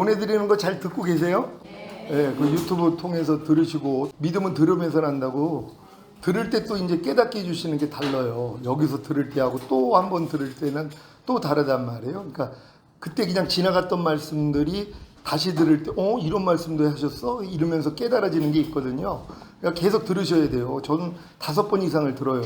보내드리는 거 잘 듣고 계세요? 네, 그 유튜브 통해서 들으시고 믿음은 들으면서 난다고 들을 때 또 이제 깨닫게 해주시는 게 달라요. 여기서 들을 때하고 또 한 번 들을 때는 또 다르단 말이에요. 그러니까 그때 그냥 지나갔던 말씀들이 다시 들을 때 이런 말씀도 하셨어? 이러면서 깨달아지는 게 있거든요. 그러니까 계속 들으셔야 돼요. 저는 5번 이상을 들어요.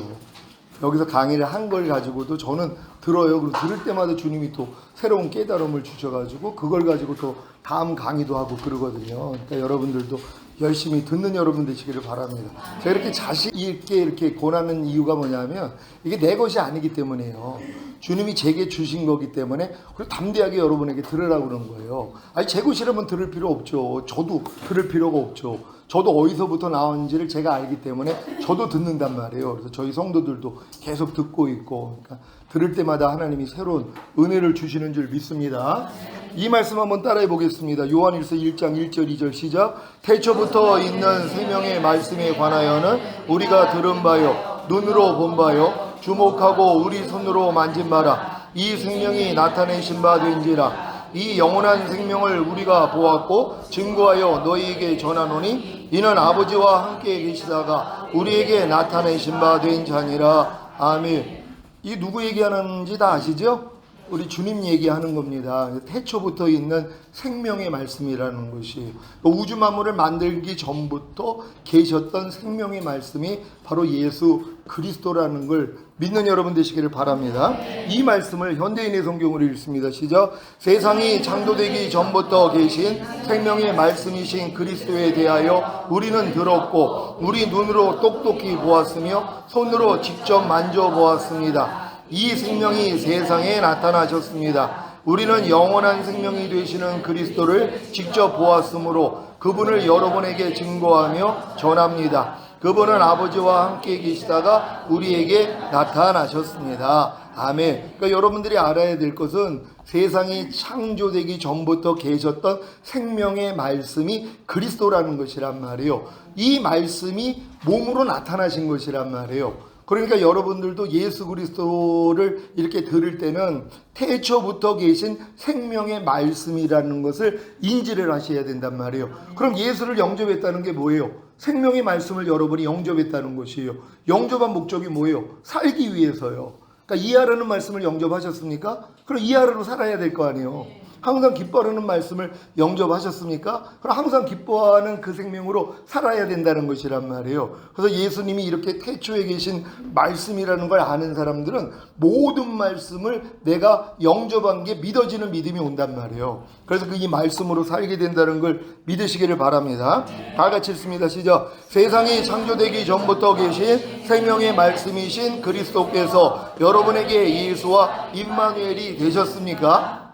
여기서 강의를 한 걸 가지고도 저는 들어요. 그리고 들을 때마다 주님이 또 새로운 깨달음을 주셔가지고 그걸 가지고 또 다음 강의도 하고 그러거든요. 그러니까 여러분들도 열심히 듣는 여러분 되시기를 바랍니다. 제가 이렇게 자신 있게 이렇게 권하는 이유가 뭐냐면 이게 내 것이 아니기 때문이에요. 주님이 제게 주신 거기 때문에 그리고 담대하게 여러분에게 들으라고 그런 거예요. 아니 제 것이라면 들을 필요 없죠. 저도 들을 필요가 없죠. 저도 어디서부터 나왔는지를 제가 알기 때문에 저도 듣는단 말이에요. 그래서 저희 성도들도 계속 듣고 있고 그러니까 들을 때마다 하나님이 새로운 은혜를 주시는 줄 믿습니다. 이 말씀 한번 따라해 보겠습니다. 요한일서 1장 1절 2절 시작. 태초부터 있는 생명의 말씀에 관하여는 우리가 들은 바요 눈으로 본 바요 주목하고 우리 손으로 만진 바라. 이 생명이 나타내신 바 된지라. 이 영원한 생명을 우리가 보았고 증거하여 너희에게 전하노니 이는 아버지와 함께 계시다가 우리에게 나타내신 바 된 자니라. 아멘. 이 누구 얘기하는지 다 아시죠? 우리 주님 얘기하는 겁니다. 태초부터 있는 생명의 말씀이라는 것이 우주 만물을 만들기 전부터 계셨던 생명의 말씀이 바로 예수 그리스도라는 걸 믿는 여러분 되시기를 바랍니다. 이 말씀을 현대인의 성경으로 읽습니다. 시작. 세상이 창조되기 전부터 계신 생명의 말씀이신 그리스도에 대하여 우리는 들었고 우리 눈으로 똑똑히 보았으며 손으로 직접 만져보았습니다. 이 생명이 세상에 나타나셨습니다. 우리는 영원한 생명이 되시는 그리스도를 직접 보았으므로 그분을 여러분에게 증거하며 전합니다. 그분은 아버지와 함께 계시다가 우리에게 나타나셨습니다. 아멘. 그러니까 여러분들이 알아야 될 것은 세상이 창조되기 전부터 계셨던 생명의 말씀이 그리스도라는 것이란 말이에요. 이 말씀이 몸으로 나타나신 것이란 말이에요. 그러니까 여러분들도 예수 그리스도를 이렇게 들을 때는 태초부터 계신 생명의 말씀이라는 것을 인지를 하셔야 된단 말이에요. 그럼 예수를 영접했다는 게 뭐예요? 생명의 말씀을 여러분이 영접했다는 것이에요. 영접한 목적이 뭐예요? 살기 위해서요. 그러니까 이해하라는 말씀을 영접하셨습니까? 그럼 이해하라로 살아야 될 거 아니에요. 항상 기뻐하는 말씀을 영접하셨습니까? 그럼 항상 기뻐하는 그 생명으로 살아야 된다는 것이란 말이에요. 그래서 예수님이 이렇게 태초에 계신 말씀이라는 걸 아는 사람들은 모든 말씀을 내가 영접한 게 믿어지는 믿음이 온단 말이에요. 그래서 이 말씀으로 살게 된다는 걸 믿으시기를 바랍니다. 다 같이 읽습니다. 시작. 세상이 창조되기 전부터 계신 생명의 말씀이신 그리스도께서 여러분에게 예수와 임마누엘이 되셨습니까?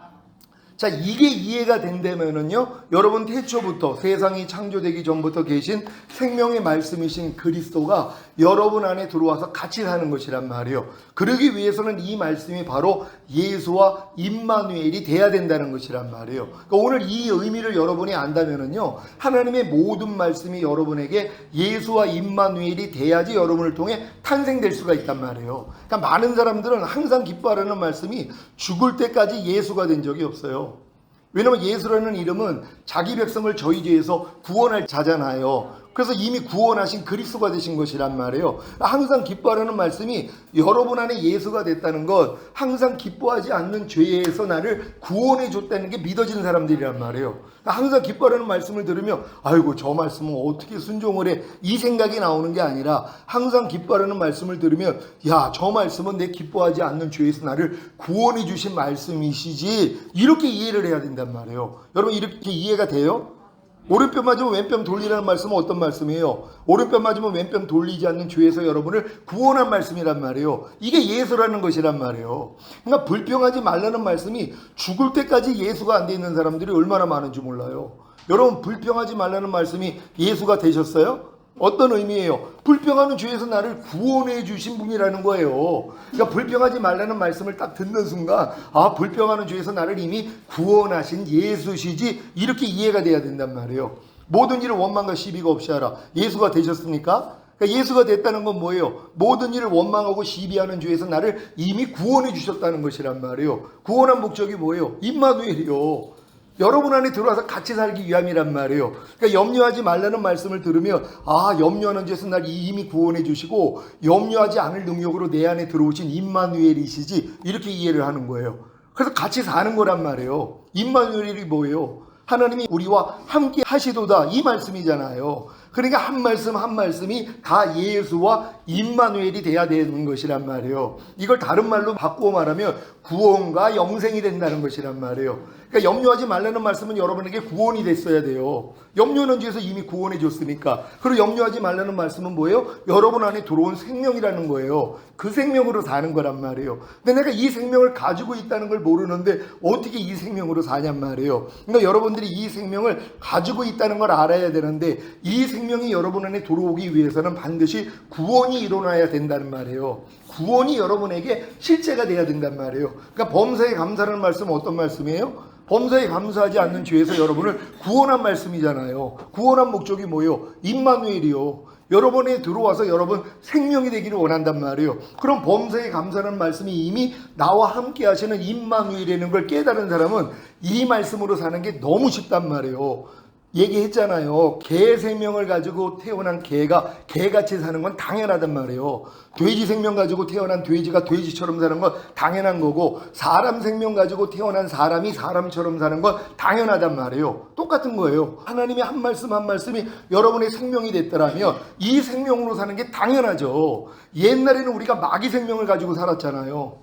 자, 이게 이해가 된다면은요, 여러분 태초부터 세상이 창조되기 전부터 계신 생명의 말씀이신 그리스도가 여러분 안에 들어와서 같이 사는 것이란 말이에요. 그러기 위해서는 이 말씀이 바로 예수와 임마누엘이 돼야 된다는 것이란 말이에요. 그러니까 오늘 이 의미를 여러분이 안다면은요, 하나님의 모든 말씀이 여러분에게 예수와 임마누엘이 돼야지 여러분을 통해 탄생될 수가 있단 말이에요. 그러니까 많은 사람들은 항상 기뻐하라는 말씀이 죽을 때까지 예수가 된 적이 없어요. 왜냐하면 예수라는 이름은 자기 백성을 저희 죄에서 구원할 자잖아요. 그래서 이미 구원하신 그리스도가 되신 것이란 말이에요. 항상 기뻐하라는 말씀이 여러분 안에 예수가 됐다는 것, 항상 기뻐하지 않는 죄에서 나를 구원해 줬다는 게 믿어지는 사람들이란 말이에요. 항상 기뻐하라는 말씀을 들으면 아이고 저 말씀은 어떻게 순종을 해, 이 생각이 나오는 게 아니라 항상 기뻐하라는 말씀을 들으면 야, 저 말씀은 내 기뻐하지 않는 죄에서 나를 구원해 주신 말씀이시지, 이렇게 이해를 해야 된단 말이에요. 여러분 이렇게 이해가 돼요? 오른편 맞으면 왼편 돌리라는 말씀은 어떤 말씀이에요? 오른편 맞으면 왼편 돌리지 않는 죄에서 여러분을 구원한 말씀이란 말이에요. 이게 예수라는 것이란 말이에요. 그러니까 불평하지 말라는 말씀이 죽을 때까지 예수가 안 돼 있는 사람들이 얼마나 많은지 몰라요. 여러분 불평하지 말라는 말씀이 예수가 되셨어요? 어떤 의미예요? 불평하는 죄에서 나를 구원해 주신 분이라는 거예요. 그러니까 불평하지 말라는 말씀을 딱 듣는 순간 아, 불평하는 죄에서 나를 이미 구원하신 예수시지, 이렇게 이해가 돼야 된단 말이에요. 모든 일을 원망과 시비가 없이 하라. 예수가 되셨습니까? 그러니까 예수가 됐다는 건 뭐예요? 모든 일을 원망하고 시비하는 죄에서 나를 이미 구원해 주셨다는 것이란 말이에요. 구원한 목적이 뭐예요? 임마누엘이요. 여러분 안에 들어와서 같이 살기 위함이란 말이에요. 그러니까 염려하지 말라는 말씀을 들으면 염려하는 죄에서 날 이미 구원해 주시고 염려하지 않을 능력으로 내 안에 들어오신 임마누엘이시지 이렇게 이해를 하는 거예요. 그래서 같이 사는 거란 말이에요. 임마누엘이 뭐예요? 하나님이 우리와 함께 하시도다 이 말씀이잖아요. 그러니까 한 말씀 한 말씀이 다 예수와 임마누엘이 돼야 되는 것이란 말이에요. 이걸 다른 말로 바꾸어 말하면 구원과 영생이 된다는 것이란 말이에요. 그러니까 염려하지 말라는 말씀은 여러분에게 구원이 됐어야 돼요. 염려는 죄에서 이미 구원해 줬으니까. 그리고 염려하지 말라는 말씀은 뭐예요? 여러분 안에 들어온 생명이라는 거예요. 그 생명으로 사는 거란 말이에요. 근데 내가 이 생명을 가지고 있다는 걸 모르는데 어떻게 이 생명으로 사냔 말이에요. 그러니까 여러분들이 이 생명을 가지고 있다는 걸 알아야 되는데 이 생명이 여러분 안에 들어오기 위해서는 반드시 구원이 일어나야 된다는 말이에요. 구원이 여러분에게 실제가 돼야 된단 말이에요. 그러니까 범사에 감사라는 말씀은 어떤 말씀이에요? 범사에 감사하지 않는 죄에서 여러분을 구원한 말씀이잖아요. 구원한 목적이 뭐예요? 임마누엘이요. 여러분에 들어와서 여러분 생명이 되기를 원한단 말이에요. 그럼 범사에 감사라는 말씀이 이미 나와 함께 하시는 임마누엘이라는 걸 깨달은 사람은 이 말씀으로 사는 게 너무 쉽단 말이에요. 얘기했잖아요. 개 생명을 가지고 태어난 개가 개같이 사는 건 당연하단 말이에요. 돼지 생명 가지고 태어난 돼지가 돼지처럼 사는 건 당연한 거고 사람 생명 가지고 태어난 사람이 사람처럼 사는 건 당연하단 말이에요. 똑같은 거예요. 하나님이 한 말씀 한 말씀이 여러분의 생명이 됐더라면 이 생명으로 사는 게 당연하죠. 옛날에는 우리가 마귀 생명을 가지고 살았잖아요.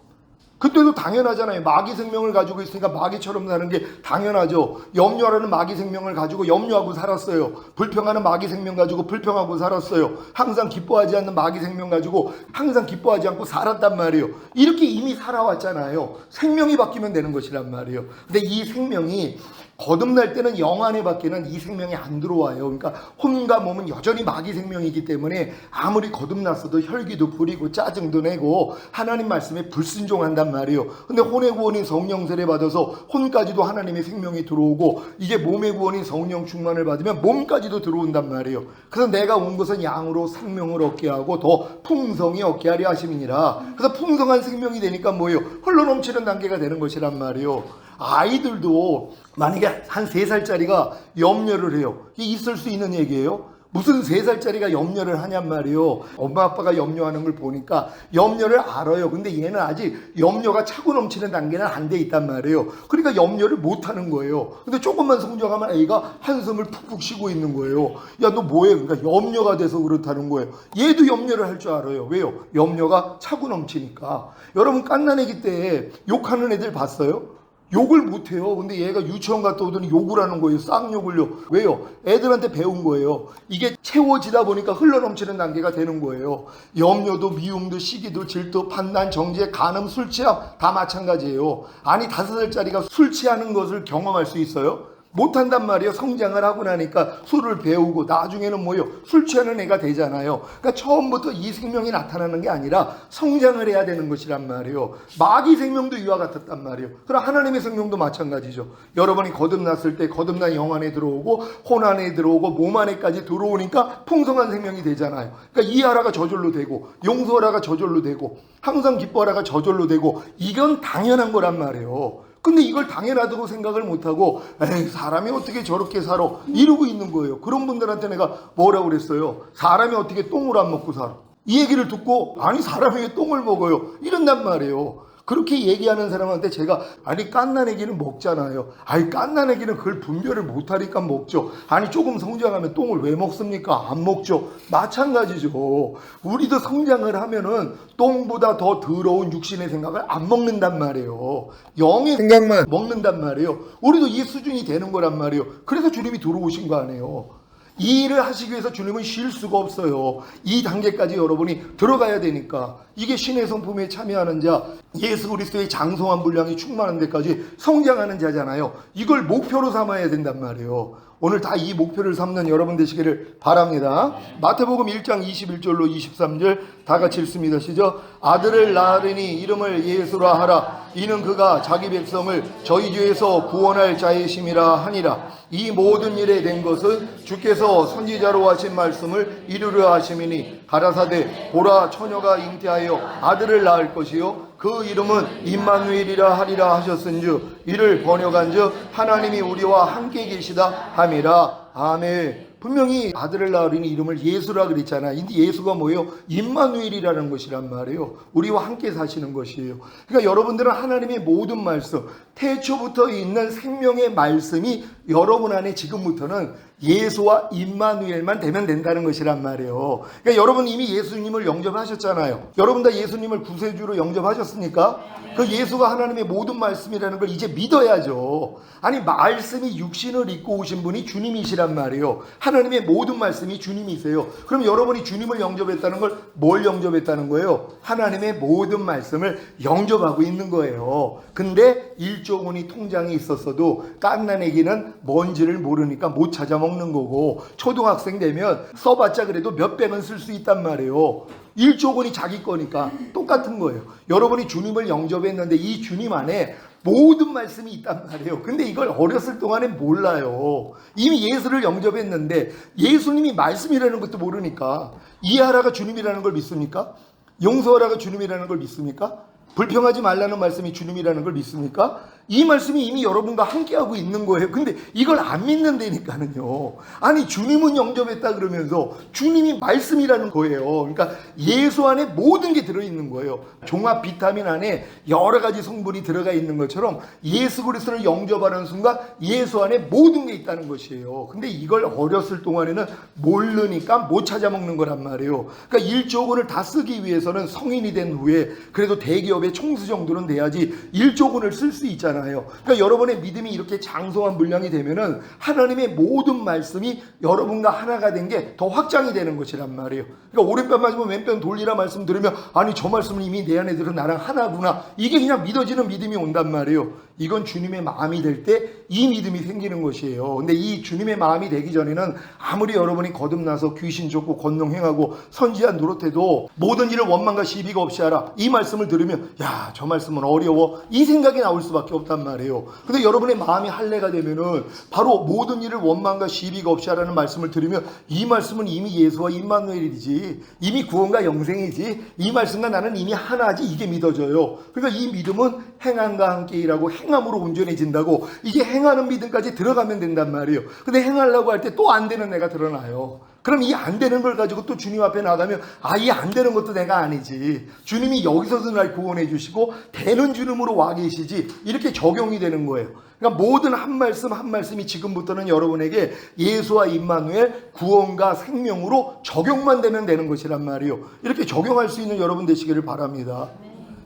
그때도 당연하잖아요. 마귀 생명을 가지고 있으니까 마귀처럼 사는 게 당연하죠. 염려하는 마귀 생명을 가지고 염려하고 살았어요. 불평하는 마귀 생명 가지고 불평하고 살았어요. 항상 기뻐하지 않는 마귀 생명 가지고 항상 기뻐하지 않고 살았단 말이에요. 이렇게 이미 살아왔잖아요. 생명이 바뀌면 되는 것이란 말이에요. 근데 이 생명이 거듭날 때는 영 안에 밖에는 이 생명이 안 들어와요. 그러니까 혼과 몸은 여전히 마귀 생명이기 때문에 아무리 거듭났어도 혈기도 부리고 짜증도 내고 하나님 말씀에 불순종한단 말이에요. 근데 혼의 구원인 성령 세례 받아서 혼까지도 하나님의 생명이 들어오고 이게 몸의 구원인 성령 충만을 받으면 몸까지도 들어온단 말이에요. 그래서 내가 온 것은 양으로 생명을 얻게 하고 더 풍성히 얻게 하려 하심이니라. 그래서 풍성한 생명이 되니까 뭐예요? 흘러넘치는 단계가 되는 것이란 말이에요. 아이들도 만약에 한 3살짜리가 염려를 해요. 이게 있을 수 있는 얘기예요. 무슨 3살짜리가 염려를 하냔 말이에요. 엄마 아빠가 염려하는 걸 보니까 염려를 알아요. 근데 얘는 아직 염려가 차고 넘치는 단계는 안 돼 있단 말이에요. 그러니까 염려를 못 하는 거예요. 근데 조금만 성장하면 애가 한숨을 푹푹 쉬고 있는 거예요. 야, 너 뭐해? 그러니까 염려가 돼서 그렇다는 거예요. 얘도 염려를 할 줄 알아요. 왜요? 염려가 차고 넘치니까. 여러분 갓난아기 때 욕하는 애들 봤어요? 욕을 못해요. 근데 얘가 유치원 갔다 오더니 욕을 하는 거예요. 쌍욕을요. 왜요? 애들한테 배운 거예요. 이게 채워지다 보니까 흘러넘치는 단계가 되는 거예요. 염려도 미움도 시기도 질투 판단 정죄 간음 술 취함 다 마찬가지예요. 아니 5살짜리가 술 취하는 것을 경험할 수 있어요? 못한단 말이에요. 성장을 하고 나니까 술을 배우고 나중에는 뭐예요? 술 취하는 애가 되잖아요. 그러니까 처음부터 이 생명이 나타나는 게 아니라 성장을 해야 되는 것이란 말이에요. 마귀 생명도 이와 같았단 말이에요. 그럼 하나님의 생명도 마찬가지죠. 여러분이 거듭났을 때 거듭난 영 안에 들어오고 혼 안에 들어오고 몸 안에까지 들어오니까 풍성한 생명이 되잖아요. 그러니까 이하라가 저절로 되고 용서하라가 저절로 되고 항상 기뻐하라가 저절로 되고 이건 당연한 거란 말이에요. 근데 이걸 당연하다고 생각을 못하고 에이 사람이 어떻게 저렇게 살아 이러고 있는 거예요. 그런 분들한테 내가 뭐라고 그랬어요? 사람이 어떻게 똥을 안 먹고 살아? 이 얘기를 듣고 아니 사람이 왜 똥을 먹어요? 이런단 말이에요. 그렇게 얘기하는 사람한테 제가 아니 갓난아기는 먹잖아요. 아니 갓난아기는 그걸 분별을 못하니까 먹죠. 아니 조금 성장하면 똥을 왜 먹습니까? 안 먹죠. 마찬가지죠. 우리도 성장을 하면은 똥보다 더 더러운 육신의 생각을 안 먹는단 말이에요. 영의 생각만 먹는단 말이에요. 우리도 이 수준이 되는 거란 말이에요. 그래서 주님이 들어오신 거 아니에요. 이 일을 하시기 위해서 주님은 쉴 수가 없어요. 이 단계까지 여러분이 들어가야 되니까. 이게 신의 성품에 참여하는 자, 예수 그리스도의 장성한 분량이 충만한 데까지 성장하는 자잖아요. 이걸 목표로 삼아야 된단 말이에요. 오늘 다 이 목표를 삼는 여러분 되시기를 바랍니다. 마태복음 1장 21절로 23절 다 같이 읽습니다. 시작. 아들을 낳으리니 이름을 예수라 하라. 이는 그가 자기 백성을 저희 죄에서 구원할 자이심이라 하니라. 이 모든 일에 된 것은 주께서 선지자로 하신 말씀을 이루려 하심이니 가라사대 보라 처녀가 잉태하여 아들을 낳을 것이요 그 이름은 임마누엘이라 하리라 하셨은즉 이를 번역한즉 하나님이 우리와 함께 계시다 함이라. 아멘. 분명히 아들을 낳으리니 이름을 예수라 그랬잖아. 근데 예수가 뭐예요? 임마누엘이라는 것이란 말이에요. 우리와 함께 사시는 것이에요. 그러니까 여러분들은 하나님의 모든 말씀, 태초부터 있는 생명의 말씀이 여러분 안에 지금부터는 예수와 임마누엘만 되면 된다는 것이란 말이에요. 그러니까 여러분 이미 예수님을 영접하셨잖아요. 여러분 다 예수님을 구세주로 영접하셨으니까 그 예수가 하나님의 모든 말씀이라는 걸 이제 믿어야죠. 아니 말씀이 육신을 입고 오신 분이 주님이시란 말이에요. 하나님의 모든 말씀이 주님이세요. 그럼 여러분이 주님을 영접했다는 걸 뭘 영접했다는 거예요? 하나님의 모든 말씀을 영접하고 있는 거예요. 근데 일조군이 통장에 있었어도 갓난애기는 뭔지를 모르니까 못 찾아 먹는 거고, 초등학생 되면 써봤자 그래도 몇 백은 쓸 수 있단 말이에요. 일조군이 자기 거니까 똑같은 거예요. 여러분이 주님을 영접했는데 이 주님 안에 모든 말씀이 있단 말이에요. 근데 이걸 어렸을 동안에 몰라요. 이미 예수를 영접했는데 예수님이 말씀이라는 것도 모르니까, 이해하라가 주님이라는 걸 믿습니까? 용서하라가 주님이라는 걸 믿습니까? 불평하지 말라는 말씀이 주님이라는 걸 믿습니까? 이 말씀이 이미 여러분과 함께하고 있는 거예요. 근데 이걸 안 믿는다니까는요. 아니 주님은 영접했다 그러면서 주님이 말씀이라는 거예요. 그러니까 예수 안에 모든 게 들어있는 거예요. 종합 비타민 안에 여러 가지 성분이 들어가 있는 것처럼 예수 그리스도를 영접하는 순간 예수 안에 모든 게 있다는 것이에요. 근데 이걸 어렸을 동안에는 모르니까 못 찾아 먹는 거란 말이에요. 그러니까 1조 원을 다 쓰기 위해서는 성인이 된 후에 그래도 대기업의 총수 정도는 돼야지 1조 원을 쓸 수 있잖아요. 그러니까 여러분의 믿음이 이렇게 장성한 분량이 되면은 하나님의 모든 말씀이 여러분과 하나가 된 게 더 확장이 되는 것이란 말이에요. 그러니까 오른편 맞으면 왼편 돌리라 말씀 들으면 아니 저 말씀은 이미 내 안에 들어 나랑 하나구나, 이게 그냥 믿어지는 믿음이 온단 말이에요. 이건 주님의 마음이 될 때 이 믿음이 생기는 것이에요. 근데 이 주님의 마음이 되기 전에는 아무리 여러분이 거듭나서 귀신 쫓고 권능 행하고 선지한 노릇해도 모든 일을 원망과 시비가 없이 하라, 이 말씀을 들으면 야, 저 말씀은 어려워, 이 생각이 나올 수밖에 없단 말이에요. 근데 여러분의 마음이 할례가 되면은 바로 모든 일을 원망과 시비가 없이 하라는 말씀을 들으면 이 말씀은 이미 예수와 임마누엘이지, 이미 구원과 영생이지, 이 말씀과 나는 이미 하나지, 이게 믿어져요. 그러니까 이 믿음은 행함과 함께 일하고 행함으로 온전해진다고, 이게 행하는 믿음까지 들어가면 된단 말이에요. 근데 행하려고 할 때 또 안 되는 애가 드러나요. 그럼 이 안 되는 걸 가지고 또 주님 앞에 나가면 아, 이 안 되는 것도 내가 아니지, 주님이 여기서도 날 구원해 주시고 되는 주님으로 와 계시지, 이렇게 적용이 되는 거예요. 그러니까 모든 한 말씀 한 말씀이 지금부터는 여러분에게 예수와 임마누엘 구원과 생명으로 적용만 되면 되는 것이란 말이에요. 이렇게 적용할 수 있는 여러분 되시기를 바랍니다.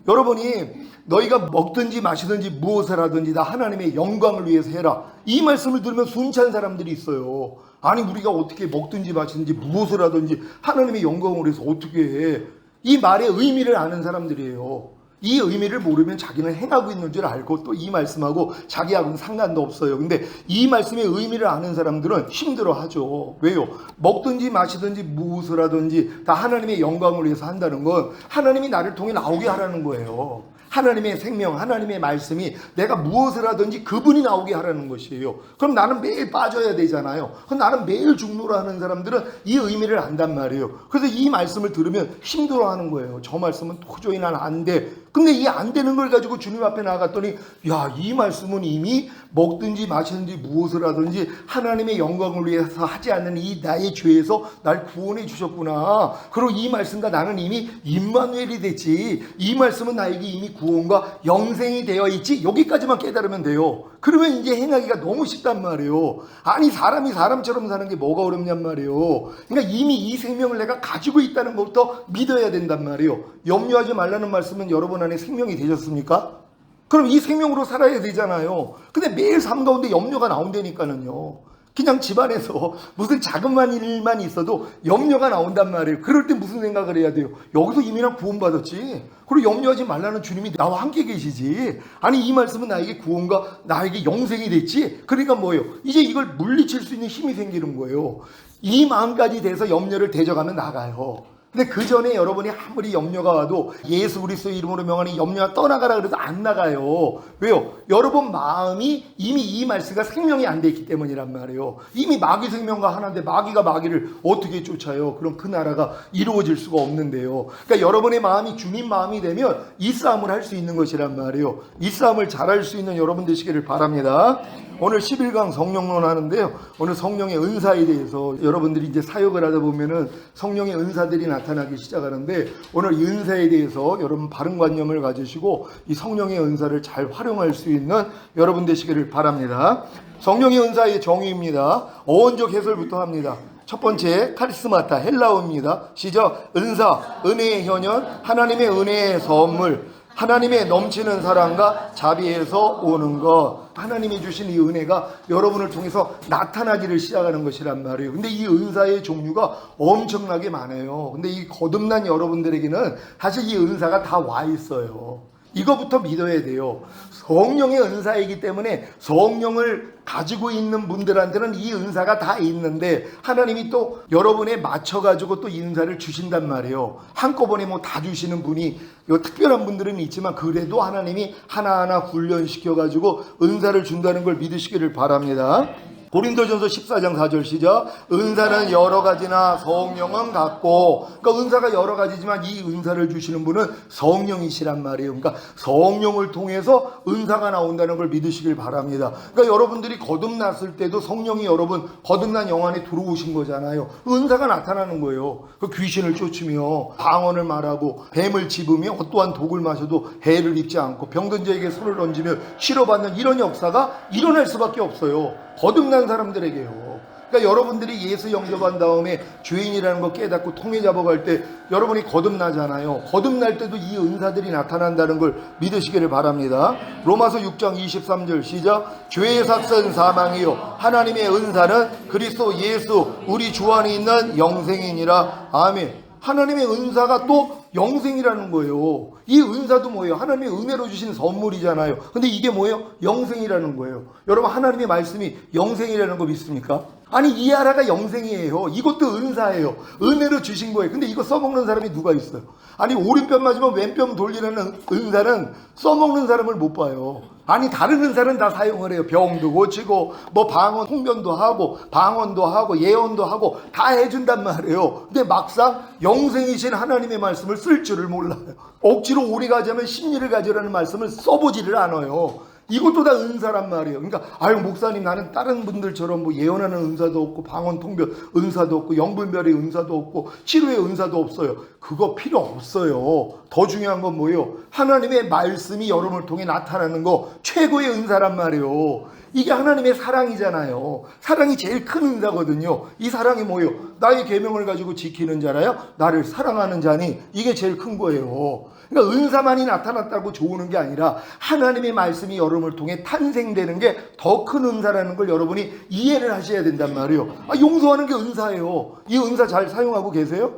여러분이 너희가 먹든지 마시든지 무엇을 하든지 다 하나님의 영광을 위해서 해라, 이 말씀을 들으면 순찬 사람들이 있어요. 아니 우리가 어떻게 먹든지 마시든지 무엇을 하든지 하나님의 영광을 위해서 어떻게 해? 이 말의 의미를 아는 사람들이에요. 이 의미를 모르면 자기는 행하고 있는 줄 알고 또 이 말씀하고 자기하고는 상관도 없어요. 근데 이 말씀의 의미를 아는 사람들은 힘들어하죠. 왜요? 먹든지 마시든지 무엇을 하든지 다 하나님의 영광을 위해서 한다는 건 하나님이 나를 통해 나오게 하라는 거예요. 하나님의 생명, 하나님의 말씀이 내가 무엇을 하든지 그분이 나오게 하라는 것이에요. 그럼 나는 매일 빠져야 되잖아요. 그럼 나는 매일 죽노라 하는 사람들은 이 의미를 안단 말이에요. 그래서 이 말씀을 들으면 힘들어하는 거예요. 저 말씀은 도저히 난 안 돼. 근데 이 안 되는 걸 가지고 주님 앞에 나갔더니 야, 이 말씀은 이미 먹든지 마시든지 무엇을 하든지 하나님의 영광을 위해서 하지 않는 이 나의 죄에서 날 구원해 주셨구나. 그리고 이 말씀과 나는 이미 임마누엘이 됐지, 이 말씀은 나에게 이미 구원과 영생이 되어 있지, 여기까지만 깨달으면 돼요. 그러면 이제 행하기가 너무 쉽단 말이에요. 아니 사람이 사람처럼 사는 게 뭐가 어렵냔 말이에요. 그러니까 이미 이 생명을 내가 가지고 있다는 것부터 믿어야 된단 말이에요. 염려하지 말라는 말씀은 여러분 안에 생명이 되셨습니까? 그럼 이 생명으로 살아야 되잖아요. 근데 매일 삶 가운데 염려가 나온다니까는요. 그냥 집안에서 무슨 자그마한 일만 있어도 염려가 나온단 말이에요. 그럴 때 무슨 생각을 해야 돼요? 여기서 이미 난 구원받았지, 그리고 염려하지 말라는 주님이 나와 함께 계시지, 아니 이 말씀은 나에게 구원과 나에게 영생이 됐지, 그러니까 뭐예요? 이제 이걸 물리칠 수 있는 힘이 생기는 거예요. 이 마음까지 돼서 염려를 대적하면 나가요. 근데 그 전에 여러분이 아무리 염려가 와도 예수 그리스도의 이름으로 명하니 염려가 떠나가라 그래도 안 나가요. 왜요? 여러분 마음이 이미 이 말씀과 생명이 안 돼 있기 때문이란 말이에요. 이미 마귀 생명과 하나인데 마귀가 마귀를 어떻게 쫓아요? 그럼 그 나라가 이루어질 수가 없는데요. 그러니까 여러분의 마음이 주님 마음이 되면 이 싸움을 할 수 있는 것이란 말이에요. 이 싸움을 잘할 수 있는 여러분 되시기를 바랍니다. 오늘 11강 성령론 하는데요. 오늘 성령의 은사에 대해서 여러분들이 이제 사역을 하다 보면은 성령의 은사들이 나타나기 시작하는데 오늘 이 은사에 대해서 여러분 바른 관념을 가지시고 이 성령의 은사를 잘 활용할 수 있는 여러분 되시기를 바랍니다. 성령의 은사의 정의입니다. 어원적 해설부터 합니다. 첫 번째 카리스마타 헬라어입니다. 시작. 은사, 은혜의 현현, 하나님의 은혜의 선물, 하나님의 넘치는 사랑과 자비에서 오는 것. 하나님이 주신 이 은혜가 여러분을 통해서 나타나기를 시작하는 것이란 말이에요. 근데 이 은사의 종류가 엄청나게 많아요. 근데 이 거듭난 여러분들에게는 사실 이 은사가 다 와 있어요. 이거부터 믿어야 돼요. 성령의 은사이기 때문에 성령을 가지고 있는 분들한테는 이 은사가 다 있는데 하나님이 또 여러분에 맞춰가지고 또 이 은사를 주신단 말이에요. 한꺼번에 뭐 다 주시는 분이 특별한 분들은 있지만 그래도 하나님이 하나하나 훈련시켜가지고 은사를 준다는 걸 믿으시기를 바랍니다. 고린도전서 14장 4절 시작. 은사는 여러 가지나 성령은 같고. 그러니까 은사가 여러 가지지만 이 은사를 주시는 분은 성령이시란 말이에요. 그러니까 성령을 통해서 은사가 나온다는 걸 믿으시길 바랍니다. 그러니까 여러분들이 거듭났을 때도 성령이 여러분 거듭난 영 안에 들어오신 거잖아요. 은사가 나타나는 거예요. 그 귀신을 쫓으며 방언을 말하고 뱀을 집으며 어떠한 독을 마셔도 해를 입지 않고 병든 자에게 손을 얹으며 치료받는 이런 역사가 일어날 수밖에 없어요. 거듭난 사람들에게요. 그러니까 여러분들이 예수 영접한 다음에 죄인이라는 거 깨닫고 통해 잡아갈 때 여러분이 거듭나잖아요. 거듭날 때도 이 은사들이 나타난다는 걸 믿으시기를 바랍니다. 로마서 6장 23절 시작. 죄의 삭은 사망이요 하나님의 은사는 그리스도 예수 우리 주 안에 있는 영생이니라. 아멘. 하나님의 은사가 또 영생이라는 거예요. 이 은사도 뭐예요? 하나님의 은혜로 주신 선물이잖아요. 근데 이게 뭐예요? 영생이라는 거예요. 여러분 하나님의 말씀이 영생이라는 거 믿습니까? 아니 이하라가 영생이에요. 이것도 은사예요. 은혜로 주신 거예요. 근데 이거 써먹는 사람이 누가 있어요? 아니 오른편 맞으면 왼편 돌리는 은사는 써먹는 사람을 못 봐요. 아니 다른 은사는 다 사용을 해요. 병도 고치고 뭐 방언 홍변도 하고 방언도 하고 예언도 하고 다 해준단 말이에요. 근데 막상 영생이신 하나님의 말씀을 쓸 줄을 몰라요. 억지로 오리 가자면 심리를 가지라는 말씀을 써보지를 않아요. 이것도 다 은사란 말이에요. 그러니까 아유 목사님 나는 다른 분들처럼 뭐 예언하는 은사도 없고 방언 통변 은사도 없고 영분별의 은사도 없고 치료의 은사도 없어요. 그거 필요 없어요. 더 중요한 건 뭐예요? 하나님의 말씀이 여러분을 통해 나타나는 거 최고의 은사란 말이에요. 이게 하나님의 사랑이잖아요. 사랑이 제일 큰 은사거든요. 이 사랑이 뭐예요? 나의 계명을 가지고 지키는 자라요. 나를 사랑하는 자니 이게 제일 큰 거예요. 그러니까 은사만이 나타났다고 좋은 게 아니라 하나님의 말씀이 여러분을 통해 탄생되는 게 더 큰 은사라는 걸 여러분이 이해를 하셔야 된단 말이에요. 용서하는 게 은사예요. 이 은사 잘 사용하고 계세요?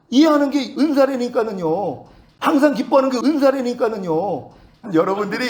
이해하는 게 은사라니까는요. 항상 기뻐하는 게 은사라니까는요. 여러분들이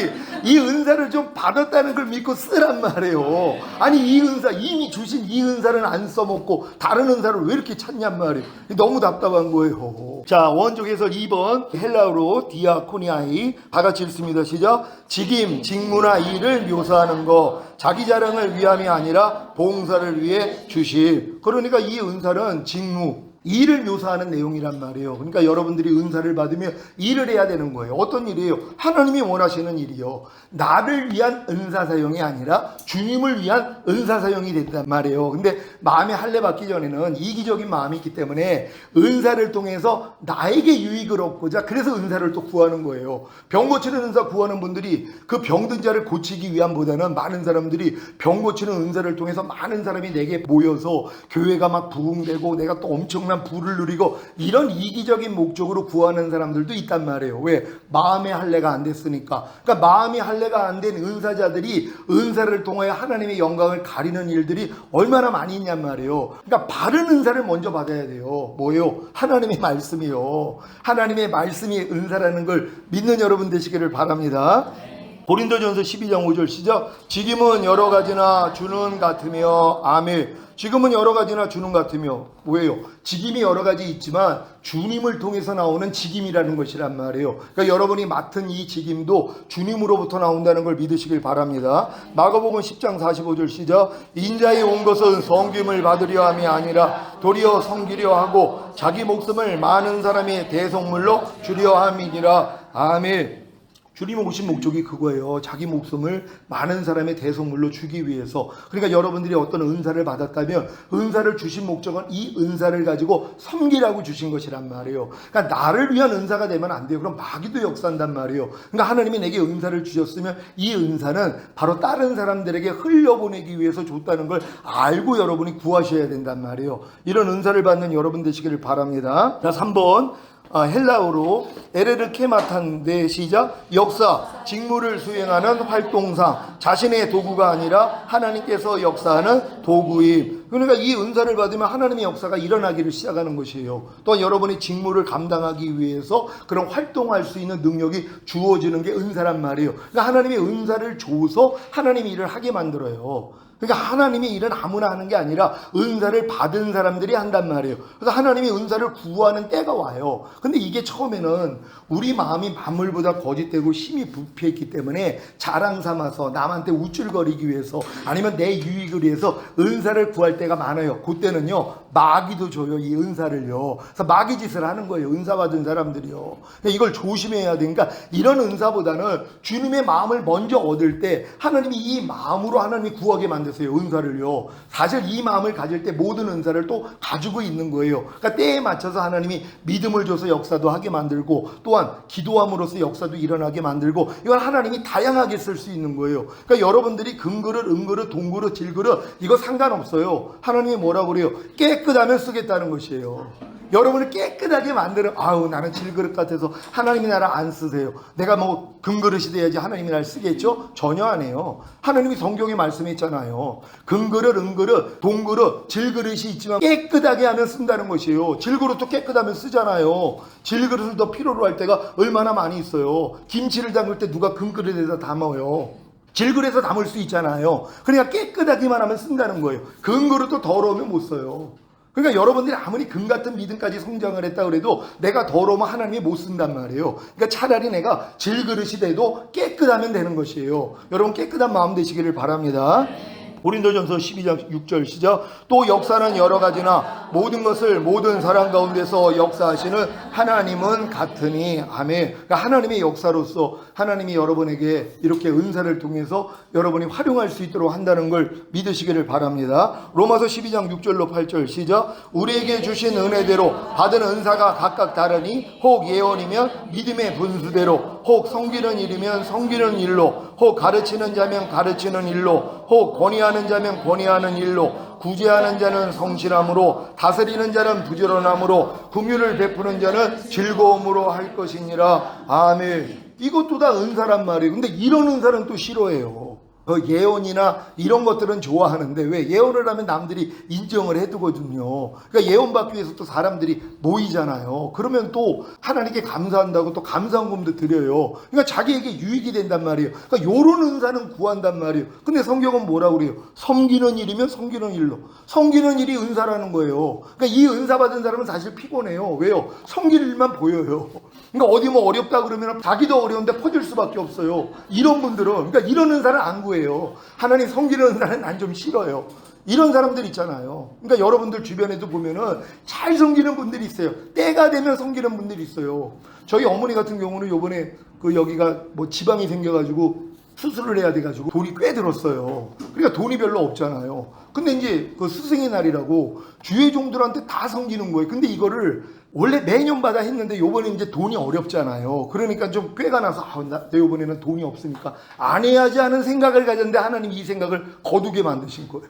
이 은사를 좀 받았다는 걸 믿고 쓰란 말이에요. 아니 이 은사 이미 주신 이 은사는 안 써먹고 다른 은사를 왜 이렇게 찾냔 말이에요. 너무 답답한 거예요. 자 원적 해설 2번 헬라어로 디아코니아이 다 같이 읽습니다. 시작. 직임, 직무나 일을 묘사하는 거 자기 자랑을 위함이 아니라 봉사를 위해 주심. 그러니까 이 은사는 직무 일을 묘사하는 내용이란 말이에요. 그러니까 여러분들이 은사를 받으면 일을 해야 되는 거예요. 어떤 일이에요? 하나님이 원하시는 일이요. 나를 위한 은사 사용이 아니라 주님을 위한 은사 사용이 됐단 말이에요. 근데 마음에 할례 받기 전에는 이기적인 마음이 있기 때문에 은사를 통해서 나에게 유익을 얻고자 그래서 은사를 또 구하는 거예요. 병 고치는 은사 구하는 분들이 그 병든 자를 고치기 위함보다는 많은 사람들이 병 고치는 은사를 통해서 많은 사람이 내게 모여서 교회가 막 부흥되고 내가 또 엄청난 부를 누리고 이런 이기적인 목적으로 구하는 사람들도 있단 말이에요. 왜? 마음의 할례가 안 됐으니까. 그러니까 마음의 할례가 안 된 은사자들이 은사를 통하여 하나님의 영광을 가리는 일들이 얼마나 많이 있냔 말이에요. 그러니까 바른 은사를 먼저 받아야 돼요. 뭐예요? 하나님의 말씀이요. 하나님의 말씀이 은사라는 걸 믿는 여러분 되시기를 바랍니다. 고린도전서 12장 5절 시작. 직임은 여러 가지나 주는 같으며 아멘. 지금은 여러 가지나 주는 같으며 뭐예요? 직임이 여러 가지 있지만 주님을 통해서 나오는 직임이라는 것이란 말이에요. 그러니까 여러분이 맡은 이 직임도 주님으로부터 나온다는 걸 믿으시길 바랍니다. 마가복음 10장 45절 시작. 인자에 온 것은 섬김을 받으려 함이 아니라 도리어 섬기려 하고 자기 목숨을 많은 사람의 대속물로 주려 함이니라. 아멘. 주님 오신 목적이 그거예요. 자기 목숨을 많은 사람의 대속물로 주기 위해서. 그러니까 여러분들이 어떤 은사를 받았다면 은사를 주신 목적은 이 은사를 가지고 섬기라고 주신 것이란 말이에요. 그러니까 나를 위한 은사가 되면 안 돼요. 그럼 마귀도 역사한단 말이에요. 그러니까 하나님이 내게 은사를 주셨으면 이 은사는 바로 다른 사람들에게 흘려보내기 위해서 줬다는 걸 알고 여러분이 구하셔야 된단 말이에요. 이런 은사를 받는 여러분 되시기를 바랍니다. 자, 3번. 헬라어로 에레르케마탄데 시작. 역사, 직무를 수행하는 활동상, 자신의 도구가 아니라 하나님께서 역사하는 도구임. 그러니까 이 은사를 받으면 하나님의 역사가 일어나기를 시작하는 것이에요. 또한 여러분의 직무를 감당하기 위해서 그런 활동할 수 있는 능력이 주어지는 게 은사란 말이에요. 그러니까 하나님의 은사를 줘서 하나님이 일을 하게 만들어요. 그러니까 하나님이 일은 아무나 하는 게 아니라 은사를 받은 사람들이 한단 말이에요. 그래서 하나님이 은사를 구하는 때가 와요. 근데 이게 처음에는 우리 마음이 만물보다 거짓되고 힘이 부패했기 때문에 자랑 삼아서 남한테 우쭐거리기 위해서 아니면 내 유익을 위해서 은사를 구할 때가 많아요. 그때는요 마귀도 줘요. 이 은사를요. 그래서 마귀 짓을 하는 거예요. 은사 받은 사람들이요. 이걸 조심해야 되니까 이런 은사보다는 주님의 마음을 먼저 얻을 때 하나님이 이 마음으로 하나님이 구하게 만드세요. 은사를요. 사실 이 마음을 가질 때 모든 은사를 또 가지고 있는 거예요. 그러니까 때에 맞춰서 하나님이 믿음을 줘서 역사도 하게 만들고 또한 기도함으로써 역사도 일어나게 만들고 이건 하나님이 다양하게 쓸 수 있는 거예요. 그러니까 여러분들이 금그릇, 은그릇, 동그릇, 질그릇 이거 상관없어요. 하나님이 뭐라고 그래요? 깨끗하면 쓰겠다는 것이에요. 여러분을 깨끗하게 만드는 아우 나는 질그릇 같아서 하나님이 나를 안 쓰세요. 내가 뭐 금그릇이 돼야지 하나님이 나를 쓰겠죠? 전혀 안 해요. 하나님이 성경에 말씀했잖아요. 금그릇, 은그릇, 동그릇, 질그릇이 있지만 깨끗하게 하면 쓴다는 것이에요. 질그릇도 깨끗하면 쓰잖아요. 질그릇을 더 필요로 할 때가 얼마나 많이 있어요. 김치를 담글 때 누가 금그릇에다 담아요. 질그릇에서 담을 수 있잖아요. 그러니까 깨끗하기만 하면 쓴다는 거예요. 금그릇도 더러우면 못 써요. 그러니까 여러분들이 아무리 금 같은 믿음까지 성장을 했다 그래도 내가 더러우면 하나님이 못 쓴단 말이에요. 그러니까 차라리 내가 질그릇이 돼도 깨끗하면 되는 것이에요. 여러분 깨끗한 마음 되시기를 바랍니다. 고린도전서 12장 6절 시작. 또 역사는 여러 가지나 모든 것을 모든 사람 가운데서 역사하시는 하나님은 같으니 아멘. 그러니까 하나님의 역사로서 하나님이 여러분에게 이렇게 은사를 통해서 여러분이 활용할 수 있도록 한다는 걸 믿으시기를 바랍니다. 로마서 12장 6절로 8절 시작. 우리에게 주신 은혜대로 받은 은사가 각각 다르니 혹 예언이면 믿음의 분수대로 혹 섬기는 일이면 섬기는 일로 혹 가르치는 자면 가르치는 일로 혹 권위하는 자면 권위하는 일로 구제하는 자는 성실함으로 다스리는 자는 부지런함으로 긍휼을 베푸는 자는 즐거움으로 할 것이니라. 아멘. 이것도 다 은사란 말이에요. 근데 이런 은사는 또 싫어해요. 예언이나 이런 것들은 좋아하는데 왜 예언을 하면 남들이 인정을 해두거든요. 그러니까 예언 받기 위해서 또 사람들이 모이잖아요. 그러면 또 하나님께 감사한다고 또 감사헌금도 드려요. 그러니까 자기에게 유익이 된단 말이에요. 그러니까 요런 은사는 구한단 말이에요. 근데 성경은 뭐라고 그래요? 섬기는 일이면 섬기는 일로. 섬기는 일이 은사라는 거예요. 그러니까 이 은사 받은 사람은 사실 피곤해요. 왜요? 섬길 일만 보여요. 그러니까 어디 뭐 어렵다 그러면 자기도 어려운데 퍼질 수밖에 없어요. 이런 분들은 그러니까 이런 은사는 안 구해요. 하나님 섬기는 은사는 난 좀 싫어요. 이런 사람들 있잖아요. 그러니까 여러분들 주변에도 보면은 잘 섬기는 분들이 있어요. 때가 되면 섬기는 분들이 있어요. 저희 어머니 같은 경우는 요번에 여기가 뭐 지방이 생겨가지고 수술을 해야 돼가지고 돈이 꽤 들었어요. 그러니까 돈이 별로 없잖아요. 근데 이제 그 스승의 날이라고 주의 종들한테 다 섬기는 거예요. 근데 이거를 원래 매년마다 했는데 요번에 이제 돈이 어렵잖아요. 그러니까 좀 꾀가 나서 나 요번에는 돈이 없으니까 안 해야지 하는 생각을 가졌는데 하나님이 이 생각을 거두게 만드신 거예요.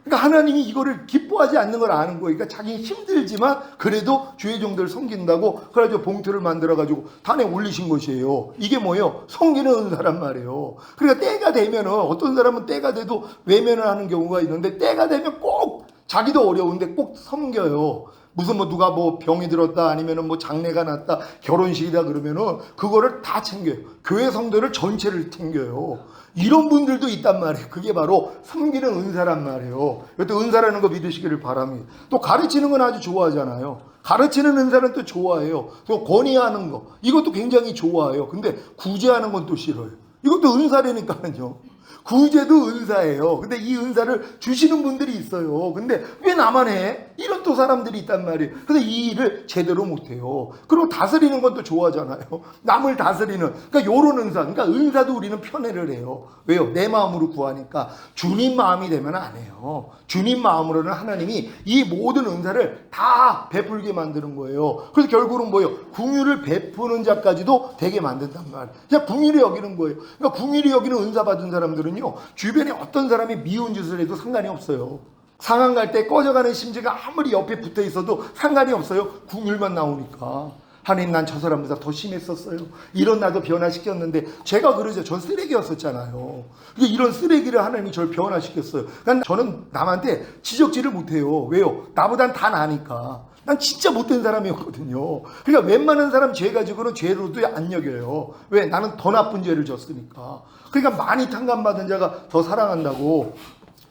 그러니까 하나님이 이거를 기뻐하지 않는 걸 아는 거예요. 그러니까 자기 힘들지만 그래도 주의 종들을 섬긴다고 그래가지고 봉투를 만들어가지고 단에 올리신 것이에요. 이게 뭐예요? 섬기는 은사란 말이에요. 그러니까 때가 되면은 어떤 사람은 때가 돼도 외면을 하는 경우가 있는데 때가 되면 꼭 자기도 어려운데 꼭 섬겨요. 무슨 뭐 누가 뭐 병이 들었다 아니면은 뭐 장례가 났다 결혼식이다 그러면은 그거를 다 챙겨요. 교회 성도를 전체를 챙겨요. 이런 분들도 있단 말이에요. 그게 바로 섬기는 은사란 말이에요. 또 은사라는 거 믿으시기를 바랍니다. 또 가르치는 건 아주 좋아하잖아요. 가르치는 은사는 또 좋아해요. 또 권위하는 거 이것도 굉장히 좋아해요. 근데 구제하는 건 또 싫어요. 이것도 은사라니까요. 구제도 은사예요. 근데 이 은사를 주시는 분들이 있어요. 근데 왜 나만 해? 이런 또 사람들이 있단 말이에요. 근데 이 일을 제대로 못해요. 그리고 다스리는 건 또 좋아하잖아요. 남을 다스리는. 그러니까 요런 은사. 그러니까 은사도 우리는 편애를 해요. 왜요? 내 마음으로 구하니까. 주님 마음이 되면 안 해요. 주님 마음으로는 하나님이 이 모든 은사를 다 베풀게 만드는 거예요. 그래서 결국은 뭐예요? 긍휼을 베푸는 자까지도 되게 만든단 말이에요. 그냥 긍휼히 여기는 거예요. 그러니까 긍휼히 여기는 은사 받은 사람들은요, 주변에 어떤 사람이 미운 짓을 해도 상관이 없어요. 상한 갈 때 꺼져가는 심지가 아무리 옆에 붙어 있어도 상관이 없어요. 긍휼만 나오니까. 하나님, 난 저 사람보다 더 심했었어요. 이런 나도 변화시켰는데, 제가 그러죠. 전 쓰레기였었잖아요. 이런 쓰레기를 하나님이 저를 변화시켰어요. 그러니까 저는 남한테 지적질을 못해요. 왜요? 나보단 다 나니까. 난 진짜 못된 사람이었거든요. 그러니까 웬만한 사람 죄 가지고는 죄로도 안 여겨요. 왜? 나는 더 나쁜 죄를 졌으니까. 그러니까 많이 탕감받은 자가 더 사랑한다고.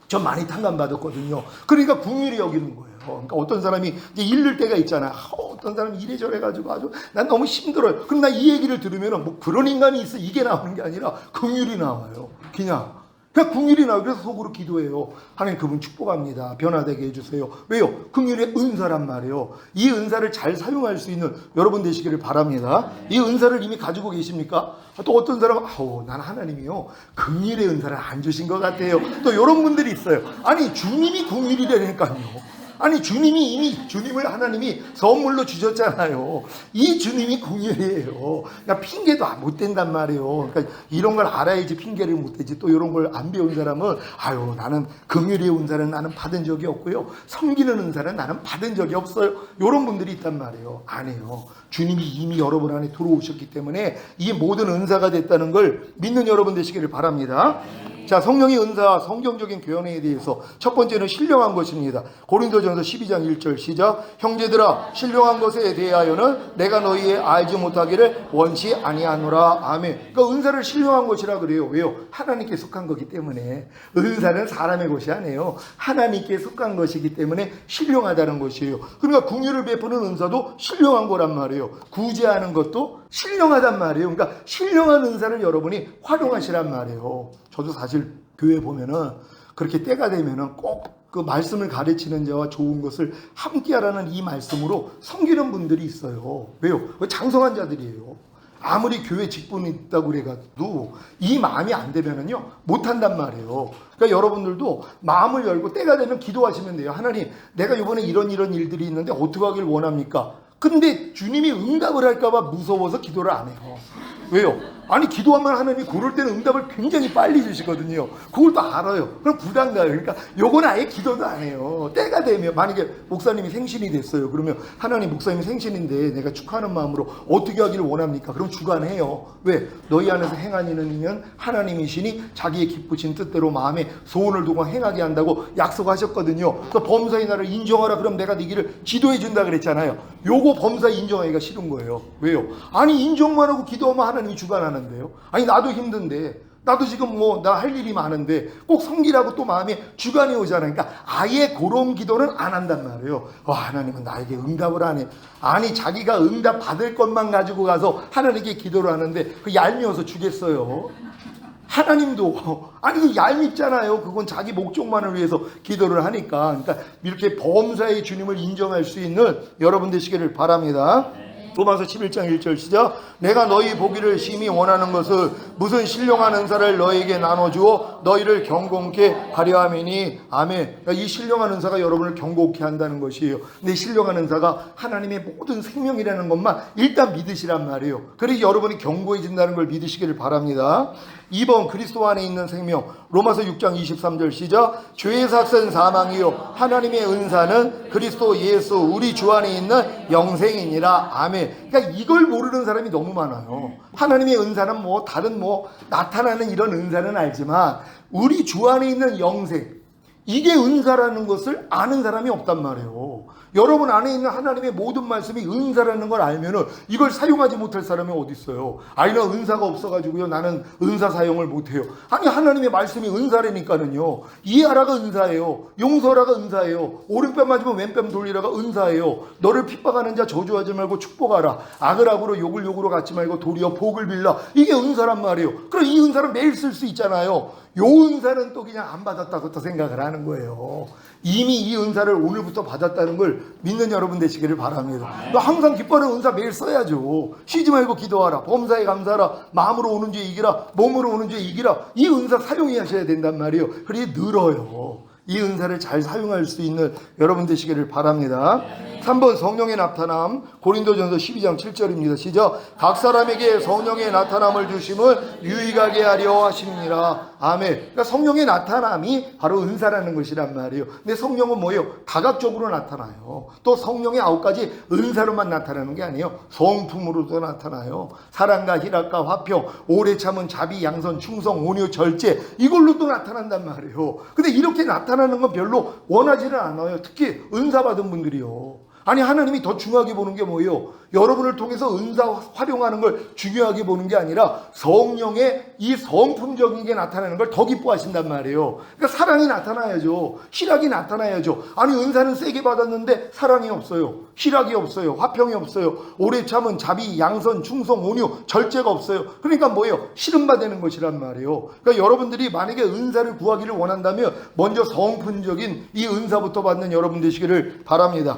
전 많이 탕감받았거든요. 그러니까 긍휼히 여기는 거예요. 그러니까 어떤 사람이 이제 잃을 때가 있잖아요. 어떤 사람이 이래저래 가지고 아주 난 너무 힘들어요. 그럼 나 이 얘기를 들으면 뭐 그런 인간이 있어 이게 나오는 게 아니라 긍휼이 나와요. 그냥 긍휼이 나와요. 그래서 속으로 기도해요. 하나님, 그분 축복합니다. 변화되게 해주세요. 왜요? 긍휼의 은사란 말이에요. 이 은사를 잘 사용할 수 있는 여러분 되시기를 바랍니다. 이 은사를 이미 가지고 계십니까? 또 어떤 사람은 난 하나님이요 긍휼의 은사를 안 주신 것 같아요. 또 이런 분들이 있어요. 아니, 주님이 긍휼이라니까요. 아니, 주님이 이미 주님을 하나님이 선물로 주셨잖아요. 이 주님이 긍휼이에요. 그러니까 핑계도 못 된단 말이에요. 그러니까 이런 걸 알아야지 핑계를 못 대지. 또 이런 걸 안 배운 사람은 나는 긍휼의 은사는 나는 받은 적이 없고요. 섬기는 은사는 나는 받은 적이 없어요. 이런 분들이 있단 말이에요. 아니에요. 주님이 이미 여러분 안에 들어오셨기 때문에 이 모든 은사가 됐다는 걸 믿는 여러분 되시기를 바랍니다. 자, 성령의 은사, 성경적인 교훈에 대해서 첫 번째는 신령한 것입니다. 고린도전서 12장 1절 시작. 형제들아, 신령한 것에 대하여는 내가 너희의 알지 못하기를 원치 아니하노라. 아멘. 그러니까 은사를 신령한 것이라 그래요. 왜요? 하나님께 속한 거기 때문에. 은사는 사람의 것이 아니에요. 하나님께 속한 것이기 때문에 신령하다는 것이에요. 그러니까 긍휼을 베푸는 은사도 신령한 거란 말이에요. 구제하는 것도 신령하단 말이에요. 그러니까 신령한 은사를 여러분이 활용하시란 말이에요. 저도 사실 교회 보면은 그렇게 때가 되면은 꼭 그 말씀을 가르치는 자와 좋은 것을 함께 하라는 이 말씀으로 섬기는 분들이 있어요. 왜요? 장성한 자들이에요. 아무리 교회 직분이 있다고 그래가지고 이 마음이 안 되면은요 못한단 말이에요. 그러니까 여러분들도 마음을 열고 때가 되면 기도하시면 돼요. 하나님, 내가 이번에 이런 일들이 있는데 어떻게 하길 원합니까? 근데 주님이 응답을 할까봐 무서워서 기도를 안 해요. 왜요? 아니, 기도하면 하나님이 그럴 때는 응답을 굉장히 빨리 주시거든요. 그걸 또 알아요. 그럼 부담 가요. 그러니까 요건 아예 기도도 안 해요. 때가 되면, 만약에 목사님이 생신이 됐어요. 그러면 하나님, 목사님 생신인데 내가 축하하는 마음으로 어떻게 하기를 원합니까? 그럼 주관해요. 왜? 너희 안에서 행하는 이는 하나님이시니 자기의 기쁘신 뜻대로 마음에 소원을 두고 행하게 한다고 약속하셨거든요. 그래서 범사의 나를 인정하라. 그럼 내가 네 길을 지도해 준다 그랬잖아요. 요거 범사 인정하기가 싫은 거예요. 왜요? 아니, 인정만 하고 기도하면 하나님이 주관하는데요. 아니, 나도 힘든데, 나도 지금 나 할 일이 많은데 꼭 섬기라고 또 마음에 주관이 오잖아요. 그러니까 아예 그런 기도는 안 한단 말이에요. 하나님은 나에게 응답을 안 해. 아니, 자기가 응답 받을 것만 가지고 가서 하나님께 기도를 하는데 그 얄미워서 주겠어요. 하나님도 아니, 얄밉잖아요. 그건 자기 목적만을 위해서 기도를 하니까. 그러니까 이렇게 범사의 주님을 인정할 수 있는 여러분 되시기를 바랍니다. 로마서 11장 1절 시작. 내가 너희 보기를 심히 원하는 것은 무슨 신령한 은사를 너희에게 나눠주어 너희를 경건케 하려 함이니. 아멘. 그러니까 이 신령한 은사가 여러분을 경건케 한다는 것이에요. 근데 신령한 은사가 하나님의 모든 생명이라는 것만 일단 믿으시란 말이에요. 그래서 여러분이 견고해진다는 걸 믿으시기를 바랍니다. 2번, 그리스도 안에 있는 생명. 로마서 6장 23절 시작. 죄의 삭은 사망이요 하나님의 은사는 그리스도 예수 우리 주 안에 있는 영생이니라. 아멘. 그러니까 이걸 모르는 사람이 너무 많아요. 하나님의 은사는 다른 나타나는 이런 은사는 알지만 우리 주 안에 있는 영생, 이게 은사라는 것을 아는 사람이 없단 말이에요. 여러분 안에 있는 하나님의 모든 말씀이 은사라는 걸 알면은 이걸 사용하지 못할 사람이 어디 있어요? 아니 나 은사가 없어가지고요 나는 은사 사용을 못해요. 아니 하나님의 말씀이 은사라니까는요. 이해하라가 은사예요. 용서하라가 은사예요. 오른뺨 맞으면 왼뺨 돌리라가 은사예요. 너를 핍박하는 자 저주하지 말고 축복하라. 악을 악으로 욕을 욕으로 갚지 말고 도리어 복을 빌라. 이게 은사란 말이에요. 그럼 이 은사를 매일 쓸 수 있잖아요. 요 은사는 또 그냥 안 받았다고 또 생각을 하는 거예요. 이미 이 은사를 오늘부터 받았다는 걸 믿는 여러분 되시기를 바랍니다. 항상 기뻐하는 은사 매일 써야죠. 쉬지 말고 기도하라. 범사에 감사하라. 마음으로 오는 죄 이기라. 몸으로 오는 죄 이기라. 이 은사 사용하셔야 된단 말이에요. 그래 늘어요. 이 은사를 잘 사용할 수 있는 여러분 되시기를 바랍니다. 3번 성령의 나타남. 고린도전서 12장 7절입니다. 시작. 각 사람에게 성령의 나타남을 주심을 유익하게 하려 하심이니라. 아멘. 그러니까 성령의 나타남이 바로 은사라는 것이란 말이에요. 근데 성령은 뭐예요? 다각적으로 나타나요. 또 성령의 9가지 은사로만 나타나는 게 아니에요. 성품으로도 나타나요. 사랑과 희락과 화평, 오래 참은 자비, 양선, 충성, 온유, 절제, 이걸로도 나타난단 말이에요. 근데 이렇게 나타나는 건 별로 원하지는 않아요. 특히 은사 받은 분들이요. 아니 하나님이 더 중요하게 보는 게 뭐예요? 여러분을 통해서 은사 활용하는 걸 중요하게 보는 게 아니라 성령의 이 성품적인 게 나타나는 걸 더 기뻐하신단 말이에요. 그러니까 사랑이 나타나야죠. 희락이 나타나야죠. 아니 은사는 세게 받았는데 사랑이 없어요. 희락이 없어요. 화평이 없어요. 오래 참은 자비, 양선, 충성, 온유, 절제가 없어요. 그러니까 뭐예요? 시름받는 것이란 말이에요. 그러니까 여러분들이 만약에 은사를 구하기를 원한다면 먼저 성품적인 이 은사부터 받는 여러분 되시기를 바랍니다.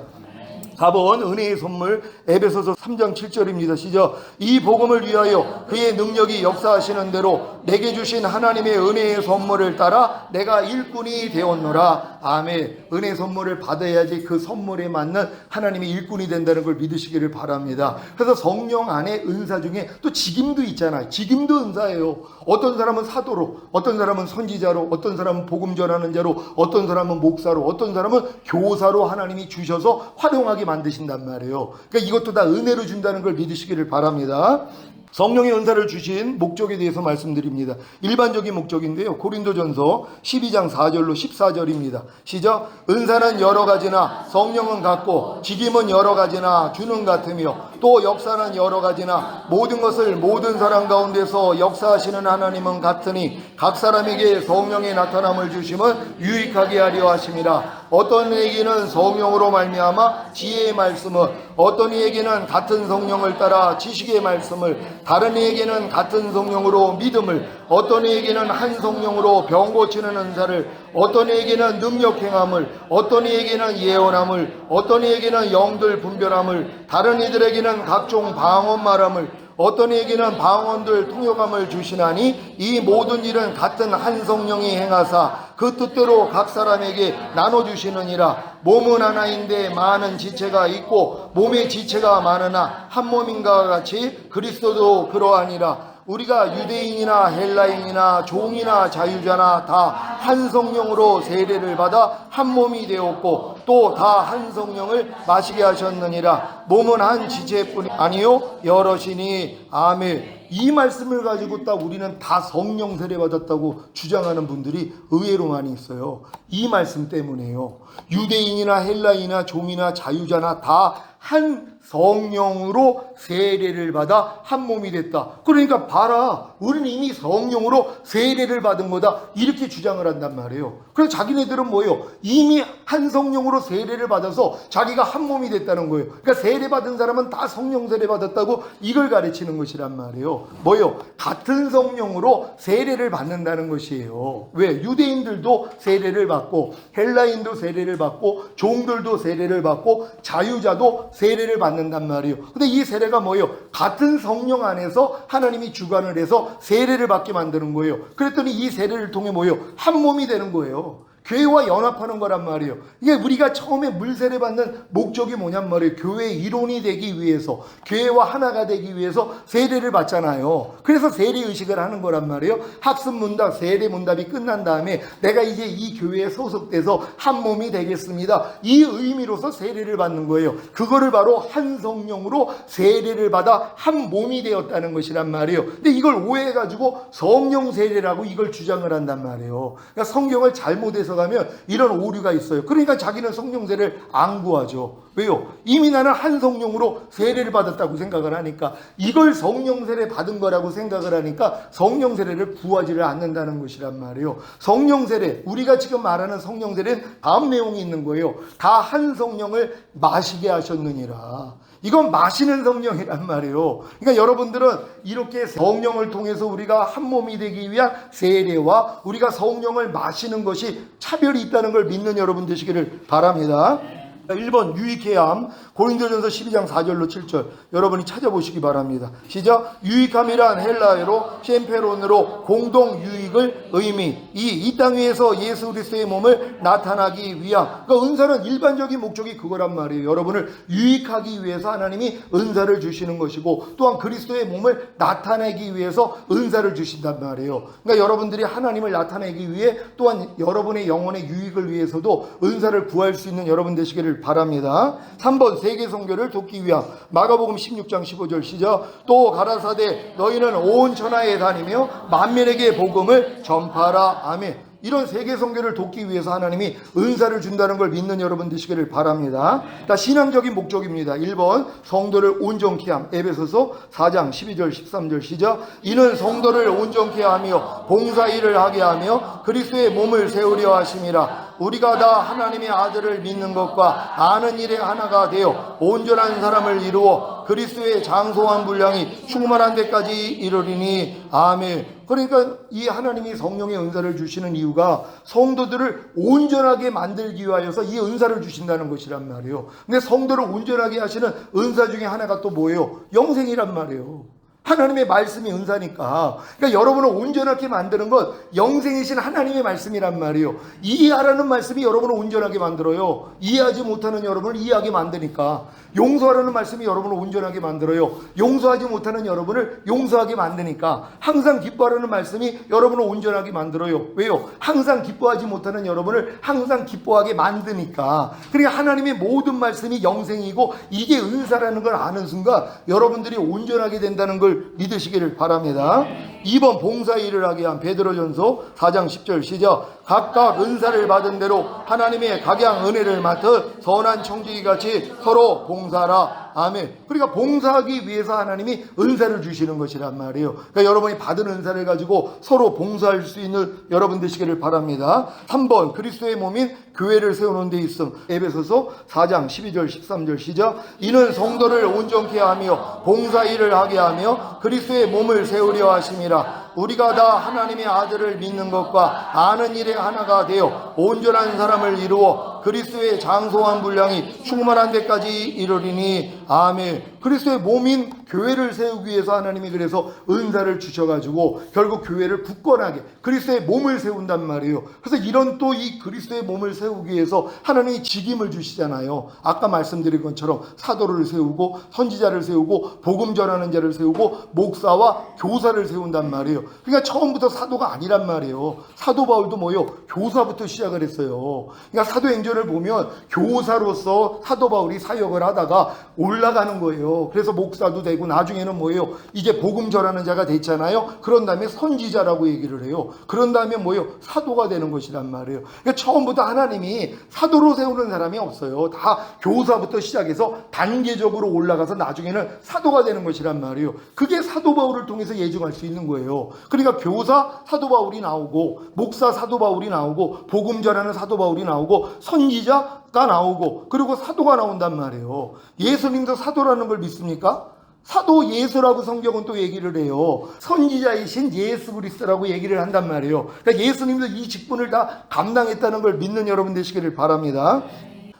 4번 은혜의 선물. 에베소서 3장 7절입니다. 시작. 이 복음을 위하여 그의 능력이 역사하시는 대로 내게 주신 하나님의 은혜의 선물을 따라 내가 일꾼이 되었노라. 아멘. 은혜 선물을 받아야지 그 선물에 맞는 하나님의 일꾼이 된다는 걸 믿으시기를 바랍니다. 그래서 성령 안에 은사 중에 또 직임도 있잖아요. 직임도 은사예요. 어떤 사람은 사도로, 어떤 사람은 선지자로, 어떤 사람은 복음 전하는 자로, 어떤 사람은 목사로, 어떤 사람은 교사로 하나님이 주셔서 활용하게 만드신단 말이에요. 그러니까 이것도 다 은혜로 준다는 걸 믿으시기를 바랍니다. 성령의 은사를 주신 목적에 대해서 말씀드립니다. 일반적인 목적인데요. 고린도전서 12장 4절로 14절입니다. 시작. 은사는 여러 가지나 성령은 같고 직임은 여러 가지나 주는 같으며 또 역사는 여러 가지나 모든 것을 모든 사람 가운데서 역사하시는 하나님은 같으니 각 사람에게 성령의 나타남을 주심은 유익하게 하려 하심이라. 어떤 이에게는 성령으로 말미암아 지혜의 말씀을, 어떤 이에게는 같은 성령을 따라 지식의 말씀을, 다른 이에게는 같은 성령으로 믿음을, 어떤 이에게는 한 성령으로 병 고치는 은사를, 어떤 이에게는 능력 행함을, 어떤 이에게는 예언함을, 어떤 이에게는 영들 분별함을, 다른 이들에게는 각종 방언 말함을, 어떤 이에게는 방언들 통역함을 주시나니 이 모든 일은 같은 한 성령이 행하사 그 뜻대로 각 사람에게 나눠주시느니라. 몸은 하나인데 많은 지체가 있고 몸의 지체가 많으나 한 몸인가 같이 그리스도도 그러하니라. 우리가 유대인이나 헬라인이나 종이나 자유자나 다 한 성령으로 세례를 받아 한 몸이 되었고 또 다 한 성령을 마시게 하셨느니라. 몸은 한 지체뿐이 아니요 여럿이니. 아멘. 이 말씀을 가지고 딱 우리는 다 성령 세례 받았다고 주장하는 분들이 의외로 많이 있어요. 이 말씀 때문에요. 유대인이나 헬라인이나 종이나 자유자나 다 한 성령으로 세례를 받아 한 몸이 됐다. 그러니까 봐라, 우리는 이미 성령으로 세례를 받은 거다, 이렇게 주장을 한단 말이에요. 그래서 자기네들은 뭐예요? 이미 한 성령으로 세례를 받아서 자기가 한 몸이 됐다는 거예요. 그러니까 세례 받은 사람은 다 성령 세례 받았다고 이걸 가르치는 것이란 말이에요. 뭐예요? 같은 성령으로 세례를 받는다는 것이에요. 왜? 유대인들도 세례를 받고 헬라인도 세례를 받고 종들도 세례를 받고 자유자도 세례를 받는단 말이에요. 근데 이 세례가 뭐예요? 같은 성령 안에서 하나님이 주관을 해서 세례를 받게 만드는 거예요. 그랬더니 이 세례를 통해 뭐예요? 한 몸이 되는 거예요. 교회와 연합하는 거란 말이에요. 이게 우리가 처음에 물세례 받는 목적이 뭐냔 말이에요. 교회의 일원이 되기 위해서, 교회와 하나가 되기 위해서 세례를 받잖아요. 그래서 세례의식을 하는 거란 말이에요. 학습문답, 세례문답이 끝난 다음에 내가 이제 이 교회에 소속돼서 한 몸이 되겠습니다, 이 의미로서 세례를 받는 거예요. 그거를 바로 한 성령으로 세례를 받아 한 몸이 되었다는 것이란 말이에요. 근데 이걸 오해해가지고 성령 세례라고 이걸 주장을 한단 말이에요. 그러니까 성경을 잘못해서 교회에서 가면 이런 오류가 있어요. 그러니까 자기는 성령 세례를 안 구하죠. 왜요? 이미 나는 한 성령으로 세례를 받았다고 생각을 하니까, 이걸 성령 세례 받은 거라고 생각을 하니까 성령 세례를 구하지를 않는다는 것이란 말이에요. 성령 세례, 우리가 지금 말하는 성령 세례는 다음 내용이 있는 거예요. 다 한 성령을 마시게 하셨느니라. 이건 마시는 성령이란 말이에요. 그러니까 여러분들은 이렇게 성령을 통해서 우리가 한 몸이 되기 위한 세례와 우리가 성령을 마시는 것이 차별이 있다는 걸 믿는 여러분 되시기를 바랍니다. 1번 유익해야 함. 고린도전서 12장 4절로 7절 여러분이 찾아보시기 바랍니다. 시작. 유익함이란 헬라어로 셴페론으로 공동 유익을 의미, 이 땅 위에서 예수 그리스도의 몸을 나타나기 위함. 그러니까 은사는 일반적인 목적이 그거란 말이에요. 여러분을 유익하기 위해서 하나님이 은사를 주시는 것이고, 또한 그리스도의 몸을 나타내기 위해서 은사를 주신단 말이에요. 그러니까 여러분들이 하나님을 나타내기 위해, 또한 여러분의 영혼의 유익을 위해서도 은사를 구할 수 있는 여러분 되시기를 바랍니다. 3번 세계 선교를 돕기 위함. 마가복음 16장 15절 시작. 또 가라사대 너희는 온 천하에 다니며 만민에게 복음을 전파하라. 아멘. 이런 세계 선교를 돕기 위해서 하나님이 은사를 준다는 걸 믿는 여러분 되시기를 바랍니다. 자, 신앙적인 목적입니다. 1번 성도를 온전케 함. 에베소서 4장 12절 13절 시작. 이는 성도를 온전케 하며 봉사일을 하게 하며 그리스도의 몸을 세우려 하심이라. 우리가 다 하나님의 아들을 믿는 것과 아는 일에 하나가 되어 온전한 사람을 이루어 그리스도의 장소한 분량이 충만한 데까지 이르리니. 아멘. 그러니까 이 하나님이 성령의 은사를 주시는 이유가 성도들을 온전하게 만들기 위하여서 이 은사를 주신다는 것이란 말이에요. 근데 성도를 온전하게 하시는 은사 중에 하나가 또 뭐예요? 영생이란 말이에요. 하나님의 말씀이 은사니까. 그러니까 여러분을 온전하게 만드는 건 영생이신 하나님의 말씀이란 말이에요. 이해하라는 말씀이 여러분을 온전하게 만들어요. 이해하지 못하는 여러분을 이해하게 만드니까. 용서하라는 말씀이 여러분을 온전하게 만들어요. 용서하지 못하는 여러분을 용서하게 만드니까. 항상 기뻐하라는 말씀이 여러분을 온전하게 만들어요. 왜요? 항상 기뻐하지 못하는 여러분을 항상 기뻐하게 만드니까. 그러니까 하나님의 모든 말씀이 영생이고 이게 은사라는 걸 아는 순간 여러분들이 온전하게 된다는 걸 믿으시기를 바랍니다. 2번 봉사일을 하게 한. 베드로전서 4장 10절 시작. 각각 은사를 받은 대로 하나님의 각양 은혜를 맡아 선한 청지기 같이 서로 봉사하라. 아멘. 그러니까 봉사하기 위해서 하나님이 은사를 주시는 것이란 말이에요. 그러니까 여러분이 받은 은사를 가지고 서로 봉사할 수 있는 여러분 되시기를 바랍니다. 3번 그리스도의 몸인 교회를 세우는 데 있음. 에베소서 4장 12절 13절 시작. 이는 성도를 온전케 하며 봉사일을 하게 하며 그리스도의 몸을 세우려 하심이라. 우리가 다 하나님의 아들을 믿는 것과 아는 일에 하나가 되어 온전한 사람을 이루어 그리스도의 장소한 분량이 충만한 데까지 이르리니. 아멘. 그리스도의 몸인 교회를 세우기 위해서 하나님이 그래서 은사를 주셔가지고 결국 교회를 굳건하게 그리스도의 몸을 세운단 말이에요. 그래서 이런 또 이 그리스도의 몸을 세우기 위해서 하나님이 직임을 주시잖아요. 아까 말씀드린 것처럼 사도를 세우고 선지자를 세우고 복음 전하는 자를 세우고 목사와 교사를 세운단 말이에요. 그러니까 처음부터 사도가 아니란 말이에요. 사도 바울도 뭐예요? 교사부터 시작을 했어요. 그러니까 사도행전을 보면 교사로서 사도 바울이 사역을 하다가 올라가는 거예요. 그래서 목사도 되고 나중에는 뭐예요? 이제 복음 전하는 자가 됐잖아요. 그런 다음에 선지자라고 얘기를 해요. 그런 다음에 뭐예요? 사도가 되는 것이란 말이에요. 그러니까 처음부터 하나님이 사도로 세우는 사람이 없어요. 다 교사부터 시작해서 단계적으로 올라가서 나중에는 사도가 되는 것이란 말이에요. 그게 사도 바울을 통해서 예증할 수 있는 거예요. 그러니까 교사 사도 바울이 나오고 목사 사도 바울이 나오고 복음 전하는 사도 바울이 나오고 선지자가 나오고 그리고 사도가 나온단 말이에요. 예수님도 사도라는 걸 믿습니까? 사도 예수라고 성경은 또 얘기를 해요. 선지자이신 예수 그리스도라고 얘기를 한단 말이에요. 그러니까 예수님도 이 직분을 다 감당했다는 걸 믿는 여러분 되시기를 바랍니다.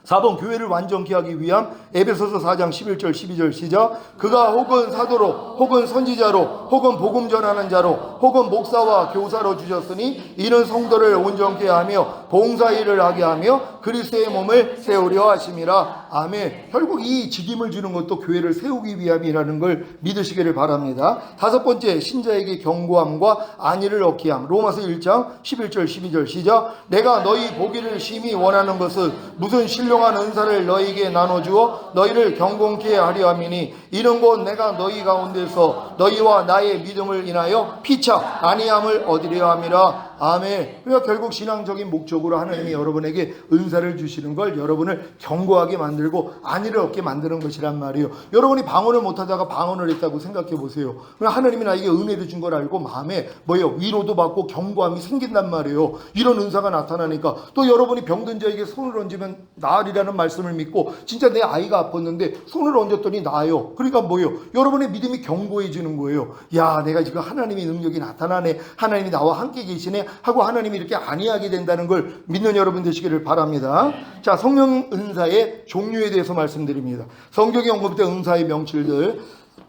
4번 교회를 완전케 하기 위함. 에베소서 4장 11절 12절 시작. 그가 혹은 사도로 혹은 선지자로 혹은 복음 전하는 자로 혹은 목사와 교사로 주셨으니 이는 성도를 온전케 하며 봉사일을 하게 하며 그리스도의 몸을 세우려 하심이라. 아멘. 결국 이 직임을 주는 것도 교회를 세우기 위함이라는 걸 믿으시기를 바랍니다. 5번째 신자에게 경고함과 안위를 얻게 함. 로마서 1장 11절 12절 시작. 내가 너희 보기를 심히 원하는 것은 무슨 신령한 은사를 너희에게 나눠주어 너희를 경건케 하려 함이니 이는 곧 내가 너희 가운데서 너희와 나의 믿음을 인하여 피차 안위함을 얻으려 함이라. 아멘. 그러니까 결국 신앙적인 목적으로 하나님이 여러분에게 은사를 주시는 걸 여러분을 견고하게 만들고 안위를 얻게 만드는 것이란 말이에요. 여러분이 방언을 못하다가 방언을 했다고 생각해 보세요. 하나님이 나에게 은혜를 준 걸 알고 마음에 위로도 받고 견고함이 생긴단 말이에요. 이런 은사가 나타나니까 또 여러분이 병든 자에게 손을 얹으면 나으리라는 말씀을 믿고 진짜 내 아이가 아팠는데 손을 얹었더니 나아요. 그러니까 여러분의 믿음이 견고해지는 거예요. 야, 내가 지금 하나님의 능력이 나타나네, 하나님이 나와 함께 계시네 하고 하나님이 이렇게 안위하게 된다는 걸 믿는 여러분 되시기를 바랍니다. 자, 성령 은사의 종류에 대해서 말씀드립니다. 성경에 언급된 은사의 명칭들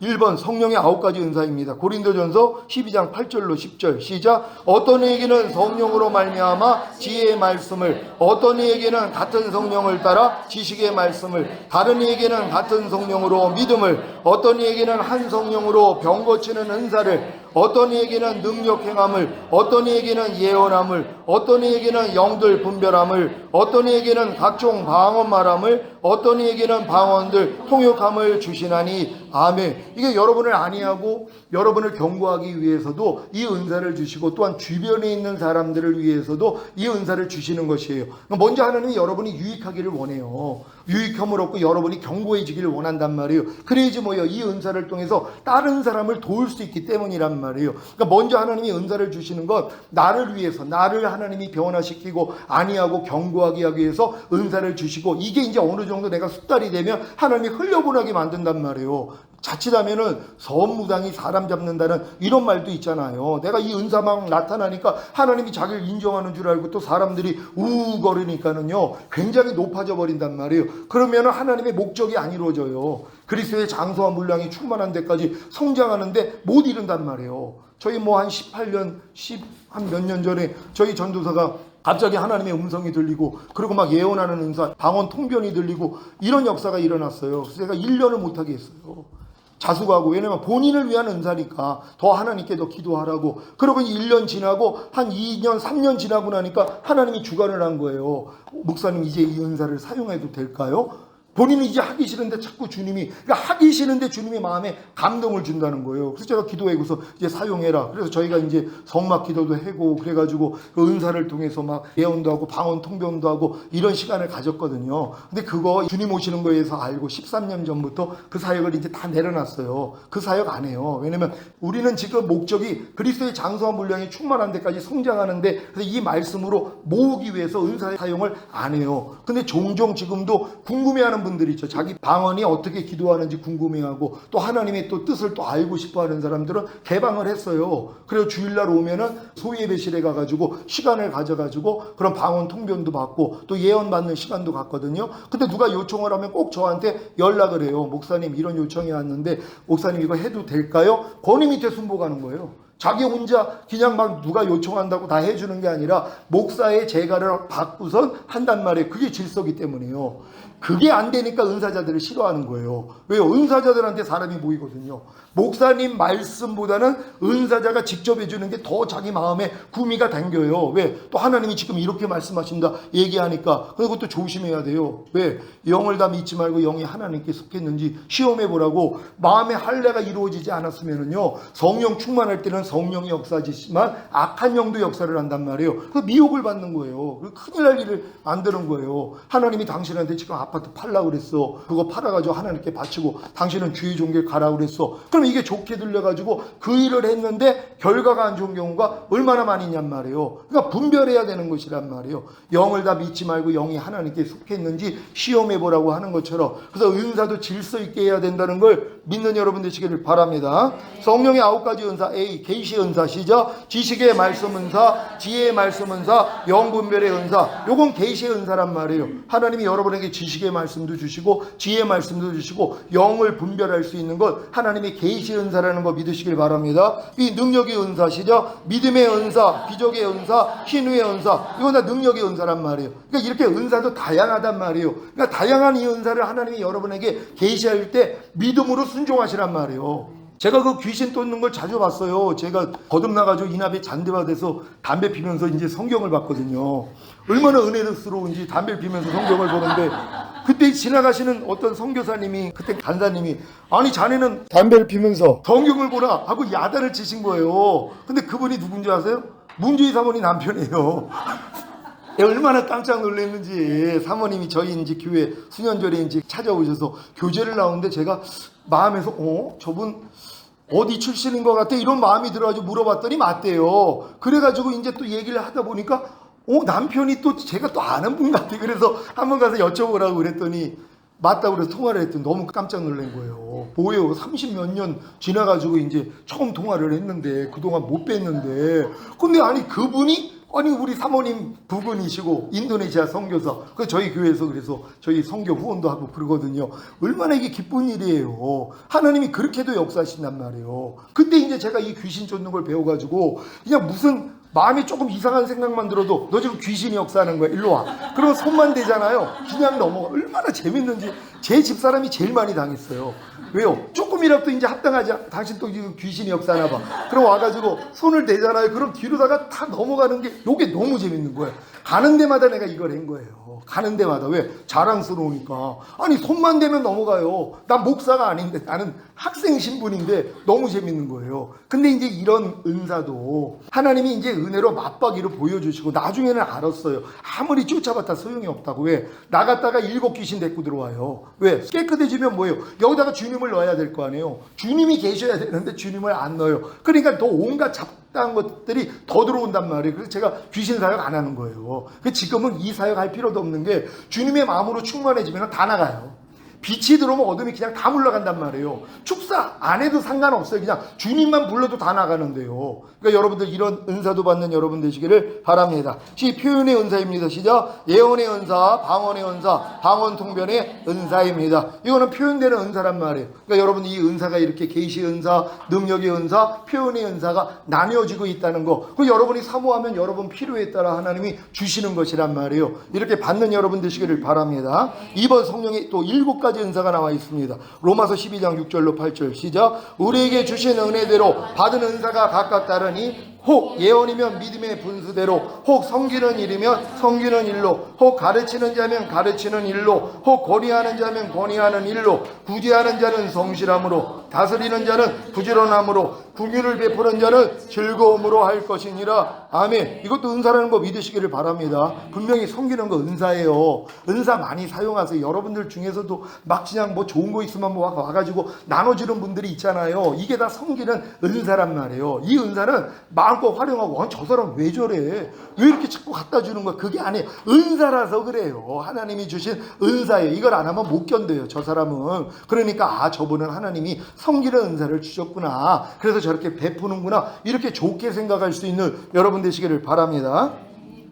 1번 성령의 9가지 은사입니다. 고린도전서 12장 8절로 10절 시작. 어떤 이에게는 성령으로 말미암아 지혜의 말씀을, 어떤 이에게는 같은 성령을 따라 지식의 말씀을, 다른 이에게는 같은 성령으로 믿음을, 어떤 이에게는 한 성령으로 병 고치는 은사를, 어떤 이에게는 능력 행함을, 어떤 이에게는 예언함을, 어떤 이에게는 영들 분별함을, 어떤 이에게는 각종 방언 말함을, 어떤 이에게는 방언들 통역함을 주시나니. 아멘. 이게 여러분을 안위하고 여러분을 견고하기 위해서도 이 은사를 주시고 또한 주변에 있는 사람들을 위해서도 이 은사를 주시는 것이에요. 먼저 하나님이 여러분이 유익하기를 원해요. 유익함을 얻고 여러분이 견고해지기를 원한단 말이에요. 그래야지 이 은사를 통해서 다른 사람을 도울 수 있기 때문이란 말이에요. 그러니까 먼저 하나님이 은사를 주시는 건 나를 위해서, 나를 하나님이 변화시키고 안위하고 견고하게 하기 위해서 은사를 주시고, 이게 이제 어느 정도 내가 숙달이 되면 하나님이 흘려보내게 만든단 말이에요. 자칫하면은 서무당이 사람 잡는다는 이런 말도 있잖아요. 내가 이 은사만 나타나니까 하나님이 자기를 인정하는 줄 알고 또 사람들이 우거리니까는요 굉장히 높아져 버린단 말이에요. 그러면은 하나님의 목적이 안 이루어져요. 그리스도의 장소와 물량이 충만한 데까지 성장하는데 못 이룬단 말이에요. 저희 한 18년, 한 몇 년 전에 저희 전도사가 갑자기 하나님의 음성이 들리고, 그리고 막 예언하는 은사, 방언 통변이 들리고, 이런 역사가 일어났어요. 그래서 제가 1년을 못하게 했어요. 자수하고. 왜냐면 본인을 위한 은사니까 더 하나님께 더 기도하라고. 그러고 1년 지나고 한 2년 3년 지나고 나니까 하나님이 주관을 한 거예요. 목사님, 이제 이 은사를 사용해도 될까요? 본인은 이제 하기 싫은데 자꾸 주님이, 그러니까 하기 싫은데 주님이 마음에 감동을 준다는 거예요. 그래서 제가 기도해서 이제 사용해라. 그래서 저희가 이제 성막 기도도 하고 그래가지고 그 은사를 통해서 막 예언도 하고 방언 통변도 하고 이런 시간을 가졌거든요. 근데 그거 주님 오시는 거에서 알고 13년 전부터 그 사역을 이제 다 내려놨어요. 그 사역 안 해요. 왜냐면 우리는 지금 목적이 그리스도의 장소와 물량이 충만한 데까지 성장하는데, 그래서 이 말씀으로 모으기 위해서 은사 사용을 안 해요. 근데 종종 지금도 궁금해하는 분들이 있죠. 자기 방언이 어떻게 기도하는지 궁금해하고 또 하나님의 또 뜻을 또 알고 싶어하는 사람들은 개방을 했어요. 그래서 주일날 오면은 소예배실에 가가지고 시간을 가져가지고 그런 방언 통변도 받고 또 예언 받는 시간도 갖거든요. 근데 누가 요청을 하면 꼭 저한테 연락을 해요. 목사님, 이런 요청이 왔는데 목사님 이거 해도 될까요? 권위 밑에 순복하는 거예요. 자기 혼자 그냥 막 누가 요청한다고 다 해주는 게 아니라 목사의 재가를 받고선 한단 말이에요. 그게 질서기 때문이에요. 그게 안 되니까 은사자들을 싫어하는 거예요. 왜요? 은사자들한테 사람이 모이거든요. 목사님 말씀보다는 은사자가 직접 해주는 게 더 자기 마음에 구미가 당겨요. 왜? 또 하나님이 지금 이렇게 말씀하신다 얘기하니까. 그리고 또 조심해야 돼요. 왜? 영을 다 믿지 말고 영이 하나님께 속했는지 시험해 보라고. 마음의 할례가 이루어지지 않았으면은요, 성령 충만할 때는 성령이 역사하지만 악한 영도 역사를 한단 말이에요. 그 미혹을 받는 거예요. 큰일 날 일을 만드는 거예요. 하나님이 당신한테 지금 아파트 팔라고 그랬어. 그거 팔아가지고 하나님께 바치고 당신은 주의 종교에 가라고 그랬어. 그럼 이게 좋게 들려가지고 그 일을 했는데 결과가 안 좋은 경우가 얼마나 많이 있냔 말이에요. 그러니까 분별해야 되는 것이란 말이에요. 영을 다 믿지 말고 영이 하나님께 속했는지 시험해보라고 하는 것처럼. 그래서 은사도 질서 있게 해야 된다는 걸 믿는 여러분 되시기를 바랍니다. 성령의 9가지 은사. A. 계시 은사. 시작. 지식의 말씀 은사, 지혜의 말씀 은사, 영분별의 은사. 요건 계시의 은사란 말이에요. 하나님이 여러분에게 지식의 말씀도 주시고 지혜의 말씀도 주시고 영을 분별할 수 있는 것, 하나님의 계시 은사라는 거 믿으시길 바랍니다. 이 능력의 은사. 시작. 믿음의 은사, 기적의 은사, 신유의 은사. 이건 다 능력의 은사란 말이에요. 그러니까 이렇게 은사도 다양하단 말이에요. 그러니까 다양한 이 은사를 하나님이 여러분에게 계시할 때 믿음으로 순종하시란 말이에요. 제가 그 귀신 쫓는 걸 자주 봤어요. 제가 거듭나가지고 인합에 잔대받아서 담배 피면서 이제 성경을 봤거든요. 얼마나 은혜스러운지 담배를 피면서 성경을 보는데, 그때 지나가시는 어떤 선교사님이, 그때 간사님이, 아니 자네는 담배를 피면서 성경을 보라 하고 야단을 치신 거예요. 근데 그분이 누군지 아세요? 문주희 사모님 남편이에요. 얼마나 깜짝 놀랐는지. 사모님이 저희 이제 교회 수년절에 이제 찾아오셔서 교제를 나오는데 제가 마음에서 저분 어디 출신인 것 같아 이런 마음이 들어가지고 물어봤더니 맞대요. 그래가지고 이제 또 얘기를 하다 보니까 남편이 또 제가 또 아는 분 같아. 그래서 한번 가서 여쭤보라고 그랬더니 맞다고 그래서 통화를 했더니 너무 깜짝 놀란 거예요. 뭐예요? 30몇 년 지나가지고 이제 처음 통화를 했는데 그동안 못 뵀는데 근데 아니 그분이 우리 사모님 부근이시고 인도네시아 선교사 그 저희 교회에서 그래서 저희 선교 후원도 하고 그러거든요. 얼마나 이게 기쁜 일이에요. 하나님이 그렇게도 역사하신단 말이에요. 근데 이제 제가 이 귀신 쫓는 걸 배워가지고 그냥 무슨 마음이 조금 이상한 생각만 들어도 너 지금 귀신이 역사하는 거야 일로 와 그러면 손만 대잖아요. 그냥 넘어가. 얼마나 재밌는지. 제 집사람이 제일 많이 당했어요. 왜요? 조금이라도 이제 합당하지 당신 또 귀신이 역사하나 봐. 그럼 와가지고 손을 대잖아요. 그럼 뒤로다가 다 넘어가는 게 요게 너무 재밌는 거예요. 가는 데마다 내가 이걸 한 거예요. 가는 데마다. 왜? 자랑스러우니까. 아니 손만 대면 넘어가요. 난 목사가 아닌데 나는 학생 신분인데 너무 재밌는 거예요. 근데 이제 이런 은사도 하나님이 이제 은혜로 맞박이로 보여주시고 나중에는 알았어요. 아무리 쫓아봤다 소용이 없다고. 왜? 나갔다가 7 귀신 데리고 들어와요. 왜? 깨끗해지면 뭐예요? 여기다가 주님을 넣어야 될 거 아니에요. 주님이 계셔야 되는데 주님을 안 넣어요. 그러니까 또 온갖 잡다한 것들이 더 들어온단 말이에요. 그래서 제가 귀신 사역 안 하는 거예요. 지금은 이 사역 할 필요도 없는 게 주님의 마음으로 충만해지면 다 나가요. 빛이 들어오면 어둠이 그냥 다 물러간단 말이에요. 축사 안 해도 상관없어요. 그냥 주님만 불러도 다 나가는데요. 그러니까 여러분들 이런 은사도 받는 여러분 되시기를 바랍니다. 표현의 은사입니다. 시작. 예언의 은사, 방언의 은사, 방언통변의 은사입니다. 이거는 표현되는 은사란 말이에요. 그러니까 여러분 이 은사가 이렇게 계시 은사, 능력의 은사, 표현의 은사가 나뉘어지고 있다는 거. 그 여러분이 사모하면 여러분 필요에 따라 하나님이 주시는 것이란 말이에요. 이렇게 받는 여러분 되시기를 바랍니다. 이번 성령의 또 7가지 은사가 나와 있습니다. 로마서 12장 6절로 8절 시작. 우리에게 주신 은혜대로 받은 은사가 각각 다르니 혹 예언이면 믿음의 분수대로, 혹 섬기는 일이면 섬기는 일로, 혹 가르치는 자면 가르치는 일로, 혹 권위하는 자면 권위하는 일로, 구제하는 자는 성실함으로, 다스리는 자는 부지런함으로, 긍휼을 베푸는 자는 즐거움으로 할 것이니라. 아멘. 이것도 은사라는 거 믿으시기를 바랍니다. 분명히 섬기는 거 은사예요. 은사 많이 사용하세요. 여러분들 중에서도 막 그냥 뭐 좋은 거 있으면 뭐 와가지고 나눠주는 분들이 있잖아요. 이게 다 섬기는 은사란 말이에요. 이 은사는 마음껏 활용하고 저 사람 왜 저래? 왜 이렇게 자꾸 갖다 주는 거야? 그게 아니에요. 은사라서 그래요. 하나님이 주신 은사예요. 이걸 안 하면 못 견뎌요. 저 사람은. 그러니까 저분은 하나님이 섬기는 은사를 주셨구나. 그래서 저렇게 베푸는구나. 이렇게 좋게 생각할 수 있는 여러분 되시기를 바랍니다.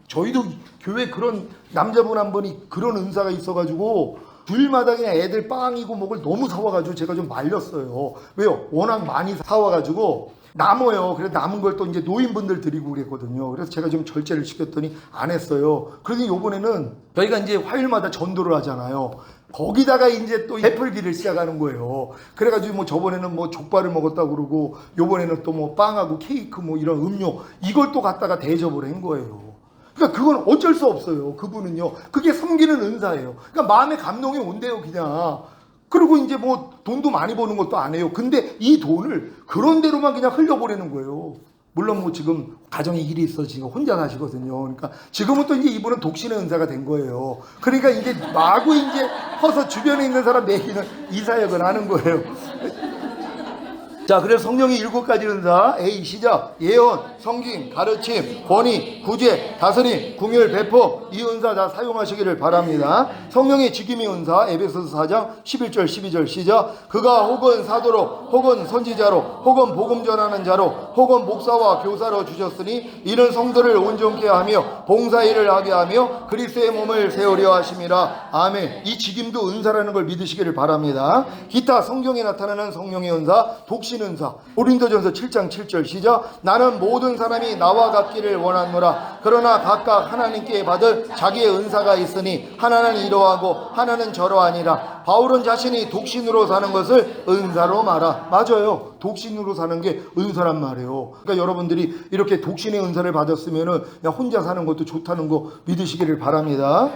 저희도 교회 그런 남자분 한 분이 그런 은사가 있어가지고 주일마다 그냥 애들 빵이고 뭐를 너무 사와가지고 제가 좀 말렸어요. 왜요? 워낙 많이 사와가지고 남아요. 그래서 남은 걸 또 이제 노인분들 드리고 그랬거든요. 그래서 제가 좀 절제를 시켰더니 안 했어요. 그러더니 요번에는 저희가 이제 화요일마다 전도를 하잖아요. 거기다가 이제 또 베풀기를 시작하는 거예요. 그래가지고 뭐 저번에는 뭐 족발을 먹었다고 그러고 요번에는 또 뭐 빵하고 케이크 뭐 이런 음료 이걸 또 갖다가 대접을 한 거예요. 그러니까 그건 어쩔 수 없어요. 그분은요. 그게 섬기는 은사예요. 그러니까 마음의 감동이 온대요, 그냥. 그리고 이제 뭐 돈도 많이 버는 것도 안 해요. 근데 이 돈을 그런 데로만 그냥 흘려보내는 거예요. 물론 뭐 지금 가정에 일이 있어 지금 혼자 사시거든요. 그러니까 지금은 또 이제 이분은 독신의 은사가 된 거예요. 그러니까 이제 마구 이제 퍼서 주변에 있는 사람 매기는 이 사역을 하는 거예요. 자, 그래서 성령의 7가지 은사. A 시작. 예언, 성김, 가르침, 권위, 구제, 다스림, 긍휼, 배포. 이 은사 다 사용하시기를 바랍니다. 성령의 지킴의 은사. 에베소서 4장 11절 12절 시작. 그가 혹은 사도로, 혹은 선지자로, 혹은 복음 전하는 자로, 혹은 목사와 교사로 주셨으니 이는 성도를 온전케 하며 봉사일을 하게 하며 그리스도의 몸을 세우려 하심이라. 아멘. 이 직임도 은사라는 걸 믿으시기를 바랍니다. 기타 성경에 나타나는 성령의 은사. 독신 은사. 고린도전서 7장 7절 시작. 나는 모든 사람이 나와 같기를 원하노라. 그러나 각각 하나님께 받을 자기의 은사가 있으니 하나는 이러하고 하나는 저러하니라. 바울은 자신이 독신으로 사는 것을 은사로 말하. 맞아요. 독신으로 사는 게 은사란 말이에요. 그러니까 여러분들이 이렇게 독신의 은사를 받았으면은 그냥 혼자 사는 것도 좋다는 거 믿으시기를 바랍니다.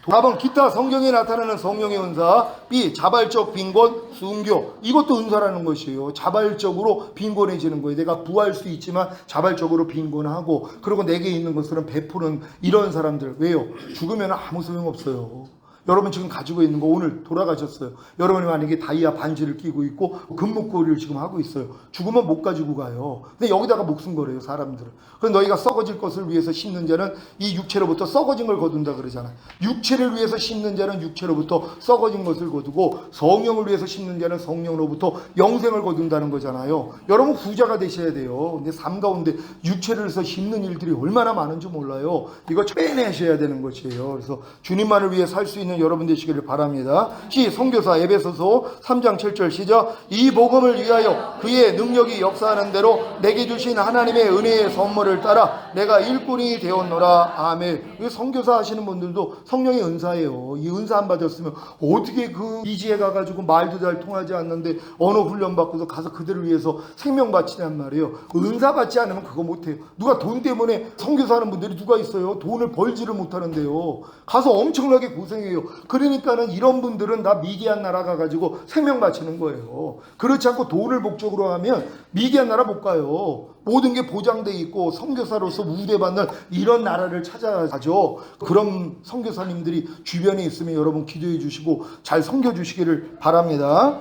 4번 기타 성경에 나타나는 성령의 은사. B 자발적 빈곤 순교. 이것도 은사라는 것이에요. 자발적으로 빈곤해지는 거예요. 내가 부할 수 있지만 자발적으로 빈곤하고 그리고 내게 있는 것들은 베푸는 이런 사람들. 왜요? 죽으면 아무 소용없어요. 여러분 지금 가지고 있는 거 오늘 돌아가셨어요. 여러분이 만약에 다이아 반지를 끼고 있고 금목걸이를 지금 하고 있어요. 죽으면 못 가지고 가요. 근데 여기다가 목숨 걸어요, 사람들은. 그래서 너희가 썩어질 것을 위해서 심는 자는 이 육체로부터 썩어진 걸 거둔다 그러잖아요. 육체를 위해서 심는 자는 육체로부터 썩어진 것을 거두고 성령을 위해서 심는 자는 성령으로부터 영생을 거둔다는 거잖아요. 여러분 부자가 되셔야 돼요. 근데 삶 가운데 육체를 해서 심는 일들이 얼마나 많은지 몰라요. 이거 빼내셔야 되는 것이에요. 그래서 주님만을 위해 살 수 있는 여러분 되시기를 바랍니다. 선교사 에베소서 3장 7절 시작. 이 복음을 위하여 그의 능력이 역사하는 대로 내게 주신 하나님의 은혜의 선물을 따라 내가 일꾼이 되었노라. 아멘. 선교사 하시는 분들도 성령의 은사예요. 이 은사 안 받았으면 어떻게 그 이지에 가가지고 말도 잘 통하지 않는데 언어 훈련 받고서 가서 그들을 위해서 생명 바치냔 말이에요. 은사 받지 않으면 그거 못해요. 누가 돈 때문에 선교사 하는 분들이 누가 있어요? 돈을 벌지를 못하는데요. 가서 엄청나게 고생해요. 그러니까는 이런 분들은 다 미디안 나라 가가지고 생명 바치는 거예요. 그렇지 않고 돈을 목적으로 하면 미디안 나라 못 가요. 모든 게 보장돼 있고 선교사로서 우대받는 이런 나라를 찾아가죠. 그런 선교사님들이 주변에 있으면 여러분 기도해 주시고 잘 섬겨 주시기를 바랍니다.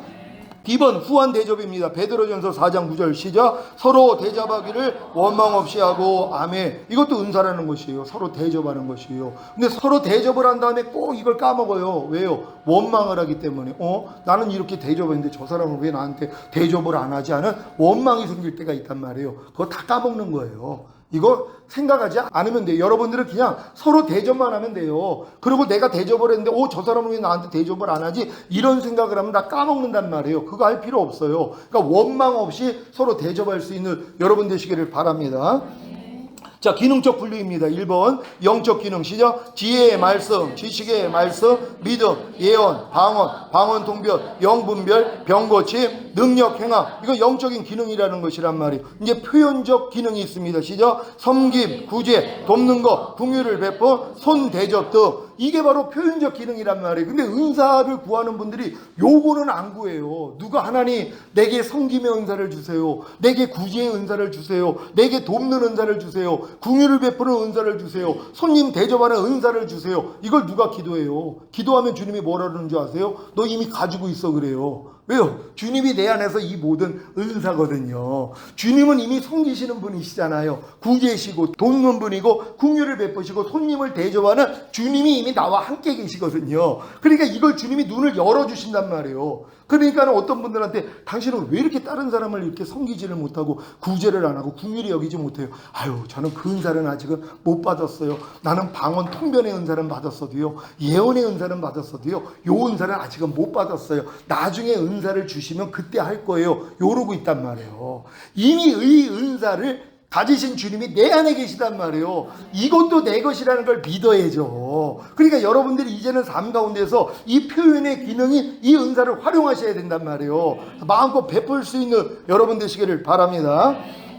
B번 후한 대접입니다. 베드로전서 4장 9절 시작. 서로 대접하기를 원망 없이 하고. 아멘. 이것도 은사라는 것이에요. 서로 대접하는 것이에요. 근데 서로 대접을 한 다음에 꼭 이걸 까먹어요. 왜요? 원망을 하기 때문에. 나는 이렇게 대접했는데 저 사람은 왜 나한테 대접을 안 하지 하는 원망이 생길 때가 있단 말이에요. 그거 다 까먹는 거예요. 이거 생각하지 않으면 돼요. 여러분들은 그냥 서로 대접만 하면 돼요. 그리고 내가 대접을 했는데 저 사람은 왜 나한테 대접을 안 하지? 이런 생각을 하면 다 까먹는단 말이에요. 그거 할 필요 없어요. 그러니까 원망 없이 서로 대접할 수 있는 여러분 되시기를 바랍니다. 자, 기능적 분류입니다. 1번 영적 기능 시작. 지혜의 말씀, 지식의 말씀, 믿음, 예언, 방언 통변, 영분별, 병고침, 능력 행함. 이거 영적인 기능이라는 것이란 말이에요. 이제 표현적 기능이 있습니다. 시작. 섬김, 구제, 돕는 것, 긍휼을 베푼, 손 대접 등. 이게 바로 표현적 기능이란 말이에요. 근데 은사를 구하는 분들이 요거는 안 구해요. 누가 하나님 내게 섬김의 은사를 주세요. 내게 구제의 은사를 주세요. 내게 돕는 은사를 주세요. 긍휼을 베푸는 은사를 주세요. 손님 대접하는 은사를 주세요. 이걸 누가 기도해요? 기도하면 주님이 뭐라 그러는 줄 아세요? 너 이미 가지고 있어 그래요. 왜요? 주님이 내 안에서 이 모든 은사거든요. 주님은 이미 섬기시는 분이시잖아요. 구제시고 돕는 분이고 긍휼을 베푸시고 손님을 대접하는 주님이 이미 나와 함께 계시거든요. 그러니까 이걸 주님이 눈을 열어주신단 말이에요. 그러니까 어떤 분들한테 당신은 왜 이렇게 다른 사람을 이렇게 섬기지를 못하고 구제를 안 하고 긍휼히 여기지 못해요? 아유, 저는 그 은사는 아직은 못 받았어요. 나는 방언 통변의 은사는 받았어도요. 예언의 은사는 받았어도요. 요 은사는 아직은 못 받았어요. 나중에 은사를 주시면 그때 할 거예요. 요러고 있단 말이에요. 이미 이 은사를 가지신 주님이 내 안에 계시단 말이에요. 이것도 내 것이라는 걸 믿어야죠. 그러니까 여러분들이 이제는 삶 가운데서 이 표현의 기능이 이 은사를 활용하셔야 된단 말이에요. 마음껏 베풀 수 있는 여러분 되시기를 바랍니다.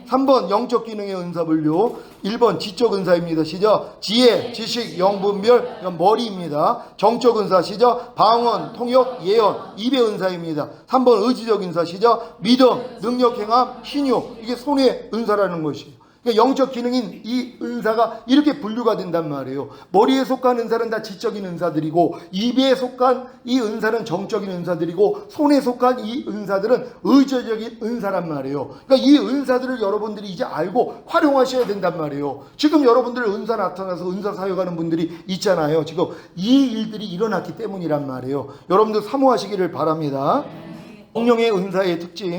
3번 영적 기능의 은사 분류. 1번 지적 은사입니다. 시작. 지혜, 지식, 영분별, 이건 머리입니다. 정적 은사 시작. 방언, 통역, 예언, 입의 은사입니다. 3번 의지적 은사 시작. 믿음, 능력 행함, 신유. 이게 손의 은사라는 것이에요. 그러니까 영적 기능인 이 은사가 이렇게 분류가 된단 말이에요. 머리에 속한 은사는 다 지적인 은사들이고, 입에 속한 이 은사는 정적인 은사들이고, 손에 속한 이 은사들은 의지적인 은사란 말이에요. 그러니까 이 은사들을 여러분들이 이제 알고 활용하셔야 된단 말이에요. 지금 여러분들 은사 나타나서 은사 사역하는 분들이 있잖아요. 지금 이 일들이 일어났기 때문이란 말이에요. 여러분들 사모하시기를 바랍니다. 성령의 은사의 특징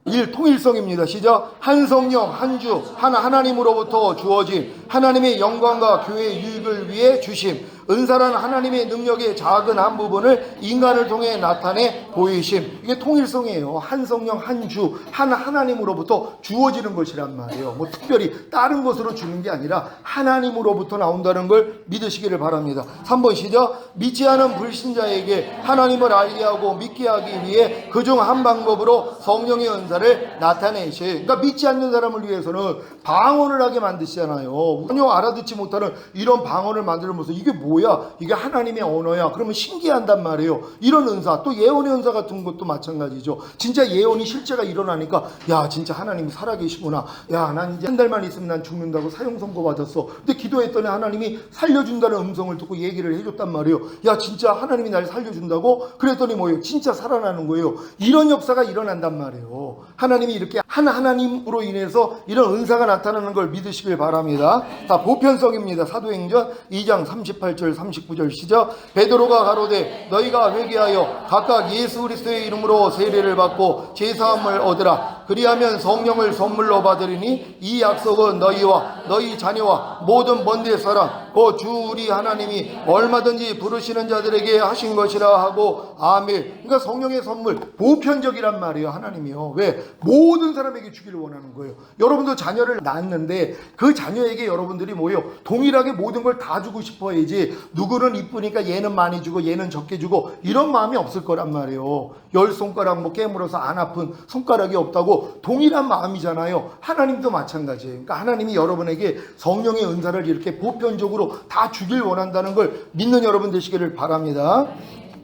1. 통일성입니다. 시작. 한 성령, 한 주, 하나님으로부터 주어진 하나님의 영광과 교회의 유익을 위해 주심. 은사란 하나님의 능력의 작은 한 부분을 인간을 통해 나타내 보이심. 이게 통일성이에요. 한 성령, 한 주, 하나님으로부터 주어지는 것이란 말이에요. 뭐 특별히 다른 것으로 주는 게 아니라 하나님으로부터 나온다는 걸 믿으시기를 바랍니다. 3번 시작. 믿지 않은 불신자에게 하나님을 알게 하고 믿게 하기 위해 그중 한 방법으로 성령의 은사를 나타내시. 그러니까 믿지 않는 사람을 위해서는 방언을 하게 만드시잖아요. 전혀 알아듣지 못하는 이런 방언을 만들면서 이게 뭐예요? 뭐야? 이게 하나님의 언어야. 그러면 신기한단 말이에요. 이런 은사, 또 예언의 은사 같은 것도 마찬가지죠. 진짜 예언이 실제가 일어나니까 야 진짜 하나님이 살아계시구나. 야 난 이제 한 달만 있으면 난 죽는다고 사형 선고 받았어. 근데 기도했더니 하나님이 살려준다는 음성을 듣고 얘기를 해줬단 말이에요. 야 진짜 하나님이 날 살려준다고? 그랬더니 뭐예요? 진짜 살아나는 거예요. 이런 역사가 일어난단 말이에요. 하나님이 이렇게 하나님으로 인해서 이런 은사가 나타나는 걸 믿으시길 바랍니다. 다 보편성입니다. 사도행전 2장 38절 39절 시작. 베드로가 가로되 너희가 회개하여 각각 예수 그리스도의 이름으로 세례를 받고 제사함을 얻으라. 그리하면 성령을 선물로 받으리니 이 약속은 너희와 너희 자녀와 모든 먼데 사람 그 주 우리 하나님이 얼마든지 부르시는 자들에게 하신 것이라 하고 아멘. 그러니까 성령의 선물 보편적이란 말이에요. 하나님이요. 왜? 모든 사람에게 주기를 원하는 거예요. 여러분도 자녀를 낳았는데 그 자녀에게 여러분들이 뭐예요? 동일하게 모든 걸 다 주고 싶어야지. 누구는 이쁘니까 얘는 많이 주고 얘는 적게 주고 이런 마음이 없을 거란 말이에요. 10손가락 뭐 깨물어서 안 아픈 손가락이 없다고 동일한 마음이잖아요. 하나님도 마찬가지예요. 그러니까 하나님이 여러분에게 성령의 은사를 이렇게 보편적으로 다 주길 원한다는 걸 믿는 여러분 되시기를 바랍니다.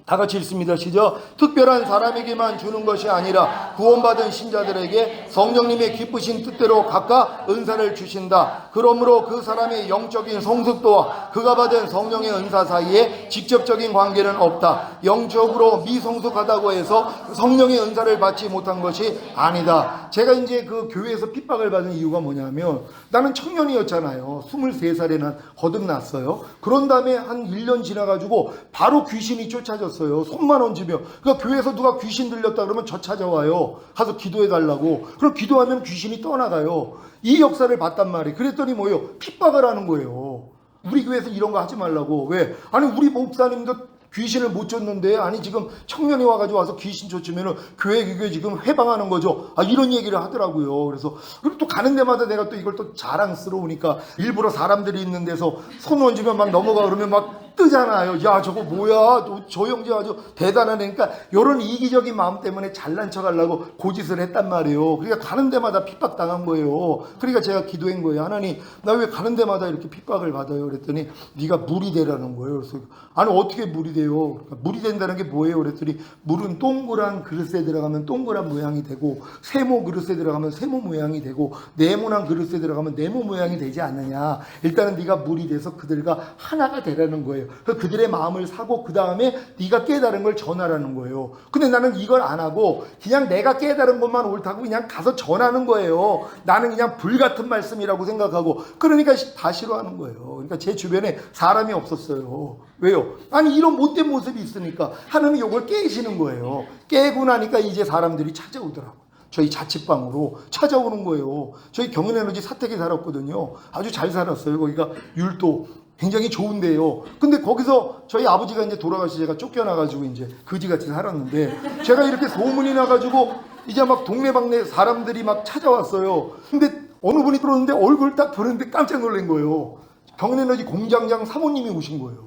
다 같이 읽습니다. 시작. 특별한 사람에게만 주는 것이 아니라 구원받은 신자들에게 성령님의 기쁘신 뜻대로 각각 은사를 주신다. 그러므로 그 사람의 영적인 성숙도와 그가 받은 성령의 은사 사이에 직접적인 관계는 없다. 영적으로 미성숙하다고 해서 성령의 은사를 받지 못한 것이 아니다. 제가 이제 그 교회에서 핍박을 받은 이유가 뭐냐면 나는 청년이었잖아요. 23살에 난 거듭났어요. 그런 다음에 한 1년 지나가지고 바로 귀신이 쫓아졌어요. 손만 얹으면. 그러니까 교회에서 누가 귀신 들렸다 그러면 저 찾아와요. 가서 기도해 달라고. 그럼 기도하면 귀신이 떠나가요. 이 역사를 봤단 말이에요. 그랬더니 뭐예요? 핍박을 하는 거예요. 우리 교회에서 이런 거 하지 말라고. 왜? 아니 우리 목사님도 귀신을 못 쫓는데 아니 지금 청년이 와가지고 와서 귀신 쫓으면은 교회 지금 해방하는 거죠. 아 이런 얘기를 하더라고요. 그래서 그리고 또 가는 데마다 내가 또 이걸 또 자랑스러우니까 일부러 사람들이 있는 데서 손 얹으면 막 넘어가 그러면 막 뜨잖아요. 야 저거 뭐야? 저 형제 아주 대단하네. 그러니까 이런 이기적인 마음 때문에 잘난 척하려고 고짓을 했단 말이에요. 그러니까 가는 데마다 핍박당한 거예요. 그러니까 제가 기도한 거예요. 하나님 나 왜 가는 데마다 이렇게 핍박을 받아요? 그랬더니 네가 물이 되라는 거예요. 그래서 아니 어떻게 물이 돼요? 그러니까 물이 된다는 게 뭐예요? 그랬더니 물은 동그란 그릇에 들어가면 동그란 모양이 되고 세모 그릇에 들어가면 세모 모양이 되고 네모난 그릇에 들어가면 네모 모양이 되지 않느냐. 일단은 네가 물이 돼서 그들과 하나가 되라는 거예요. 그들의 마음을 사고 그 다음에 네가 깨달은 걸 전하라는 거예요. 근데 나는 이걸 안 하고 그냥 내가 깨달은 것만 옳다고 그냥 가서 전하는 거예요. 나는 그냥 불같은 말씀이라고 생각하고 그러니까 다 싫어하는 거예요. 그러니까 제 주변에 사람이 없었어요. 왜요? 아니 이런 못된 모습이 있으니까 하나님이 이걸 깨시는 거예요. 깨고 나니까 이제 사람들이 찾아오더라고요. 저희 자취방으로 찾아오는 거예요. 저희 경인에너지 사택에 살았거든요. 아주 잘 살았어요. 거기가 율도 굉장히 좋은데요. 근데 거기서 저희 아버지가 이제 돌아가시 제가 쫓겨나가지고 이제 거지같이 살았는데 제가 이렇게 소문이 나가지고 이제 막 동네방네 사람들이 막 찾아왔어요. 근데 어느 분이 들어오는데 얼굴 딱 보는데 깜짝 놀란 거예요. 경인에너지 공장장 사모님이 오신 거예요.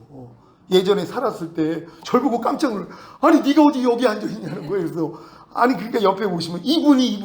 예전에 살았을 때 저를 보고 깜짝 놀라. 아니 네가 어디 여기 앉아있냐는 거예요. 그래서 아니 그러니까 옆에 보시면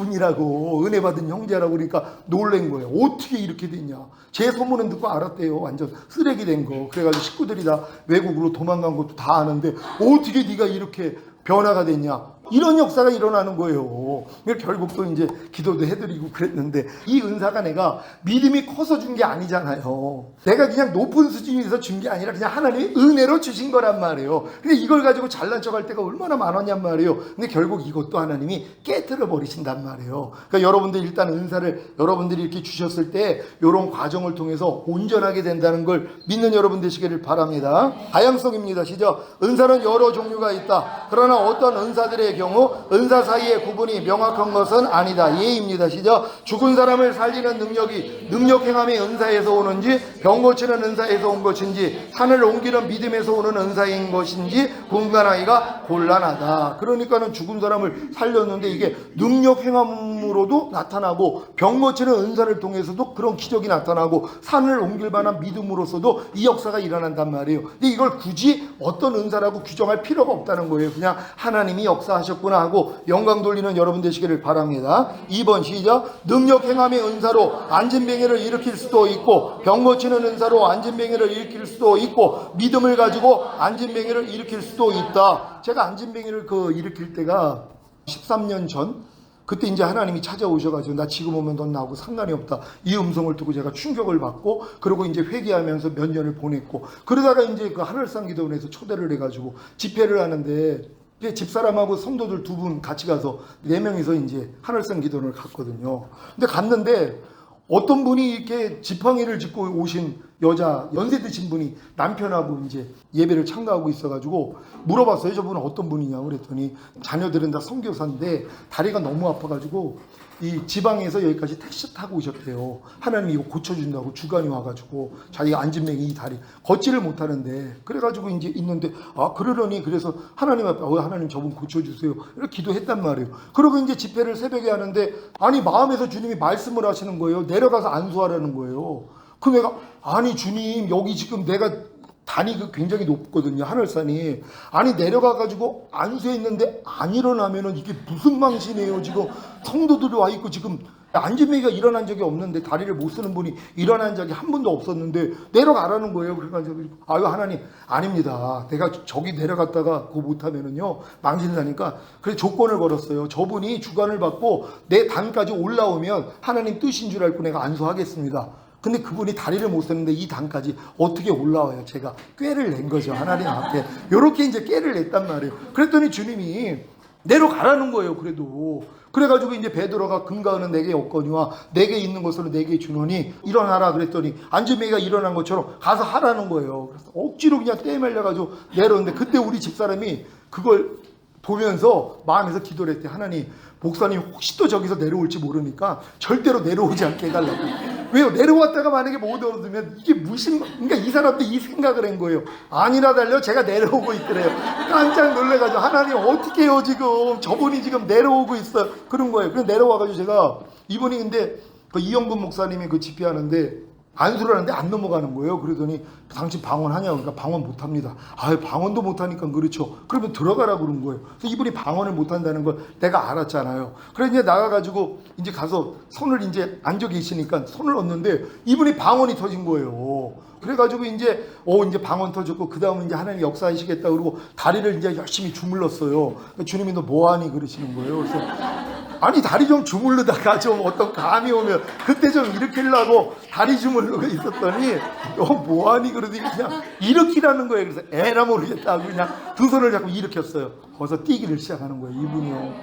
이분이라고 은혜 받은 형제라고 그러니까 놀란 거예요. 어떻게 이렇게 됐냐. 제 소문은 듣고 알았대요. 완전 쓰레기 된 거. 그래가지고 식구들이 다 외국으로 도망간 것도 다 아는데 어떻게 네가 이렇게 변화가 됐냐. 이런 역사가 일어나는 거예요. 결국 또 이제 기도도 해드리고 그랬는데 이 은사가 내가 믿음이 커서 준 게 아니잖아요. 내가 그냥 높은 수준에서 준 게 아니라 그냥 하나님의 은혜로 주신 거란 말이에요. 근데 이걸 가지고 잘난 척할 때가 얼마나 많았냔 말이에요. 근데 결국 이것도 하나님이 깨트려 버리신단 말이에요. 그러니까 여러분들 일단 은사를 여러분들이 이렇게 주셨을 때 이런 과정을 통해서 온전하게 된다는 걸 믿는 여러분 되시기를 바랍니다. 다양성입니다. 시작. 은사는 여러 종류가 있다. 그러나 어떤 은사들의 경우 은사 사이의 구분이 명확한 것은 아니다. 예입니다. 시작. 죽은 사람을 살리는 능력이 능력 행함의 은사에서 오는지 병 고치는 은사에서 온 것인지 산을 옮기는 믿음에서 오는 은사인 것인지 분간하기가 곤란하다. 그러니까는 죽은 사람을 살렸는데 이게 능력 행함으로도 나타나고 병 고치는 은사를 통해서도 그런 기적이 나타나고 산을 옮길 만한 믿음으로서도 이 역사가 일어난단 말이에요. 근데 이걸 굳이 어떤 은사라고 규정할 필요가 없다는 거예요. 그냥 하나님이 역사하시는 하셨구나 하고 영광 돌리는 여러분 되시기를 바랍니다. 2번 시작. 능력 행함의 은사로 안진뱅이를 일으킬 수도 있고 병 고치는 은사로 안진뱅이를 일으킬 수도 있고 믿음을 가지고 안진뱅이를 일으킬 수도 있다. 제가 안진뱅이를 일으킬 때가 13년 전, 그때 이제 하나님이 찾아오셔가지고 나 지금 오면 넌 나하고 상관이 없다. 이 음성을 듣고 제가 충격을 받고 그리고 이제 회개하면서 몇 년을 보냈고 그러다가 이제 그 하늘산 기도원에서 초대를 해가지고 집회를 하는데 집사람하고 성도들 2분 같이 가서 4명이서 이제 하늘산 기도원을 갔거든요. 근데 갔는데 어떤 분이 이렇게 지팡이를 짚고 오신 여자 연세 드신 분이 남편하고 이제 예배를 참가하고 있어가지고 물어봤어요. 저분은 어떤 분이냐고 그랬더니 자녀들은 다 선교사인데 다리가 너무 아파가지고 이 지방에서 여기까지 택시 타고 오셨대요. 하나님이 이거 고쳐준다고 주간이 와가지고 자기가 안진뱅이 이 다리 걷지를 못하는데 그래가지고 이제 있는데 그러려니 그래서 하나님 앞에 하나님 저분 고쳐주세요 이렇게 기도했단 말이에요. 그리고 이제 집회를 새벽에 하는데 아니 마음에서 주님이 말씀을 하시는 거예요. 내려가서 안수하라는 거예요. 그 내가 아니 주님 여기 지금 내가 단이 굉장히 높거든요. 하늘산이. 아니 내려가가지고 안수했는데 안 일어나면은 이게 무슨 망신이에요. 지금 성도들이 와 있고 지금 안진뱅이가 일어난 적이 없는데 다리를 못 쓰는 분이 일어난 적이 한 번도 없었는데 내려가라는 거예요. 그래가지고 아유 하나님 아닙니다. 내가 저기 내려갔다가 그거 못하면은요 망신나니까 그래서 조건을 걸었어요. 저분이 주관을 받고 내 단까지 올라오면 하나님 뜻인 줄 알고 내가 안수하겠습니다. 근데 그분이 다리를 못 쓰는데 이 단까지 어떻게 올라와요? 제가 꾀를 낸 거죠. 하나님 앞에. 요렇게 이제 꾀를 냈단 말이에요. 그랬더니 주님이 내려가라는 거예요. 그래도. 그래가지고 이제 베드로가 금가은은 내게 없거니와 내게 있는 것으로 내게 주노니 일어나라 그랬더니 안진뱅이가 일어난 것처럼 가서 하라는 거예요. 그래서 억지로 그냥 떼매려가지고 내려오는데 그때 우리 집사람이 그걸 보면서 마음에서 기도를 했대. 하나님 목사님 혹시 또 저기서 내려올지 모르니까 절대로 내려오지 않게 해달라고. 왜요? 내려왔다가 만약에 못 얻으면 이게 무슨 그러니까 이 사람도 이 생각을 한 거예요. 아니라 달려 제가 내려오고 있더래요. 깜짝 놀래가지고 하나님 어떻게 해요 지금 저분이 지금 내려오고 있어요. 그런 거예요. 그래서 내려와가지고 제가 이분이 근데 그 이영분 목사님이 그 집회하는데 안수를 하는데 안 넘어가는 거예요. 그러더니 당신 방언하냐고. 그러니까 방언 못합니다. 방언도 못하니까 그렇죠. 그러면 들어가라 그런 거예요. 그래서 이분이 방언을 못한다는 걸 내가 알았잖아요. 그래서 이제 나가가지고 이제 가서 손을 이제 앉아 계시니까 손을 얹는데 이분이 방언이 터진 거예요. 그래가지고 이제 방언 터졌고 그 다음에 이제 하나님 역사하시겠다 그러고 다리를 이제 열심히 주물렀어요. 주님이 너 뭐하니 그러시는 거예요. 그래서 아니 다리 좀 주물르다가 좀 어떤 감이 오면 그때 좀 일으키려고 다리 주물르고 있었더니 너 뭐하니 그러더니 그냥 일으키라는 거예요. 그래서 에라 모르겠다 하고 그냥 2손을 잡고 일으켰어요. 거기서 뛰기를 시작하는 거예요. 이분이요.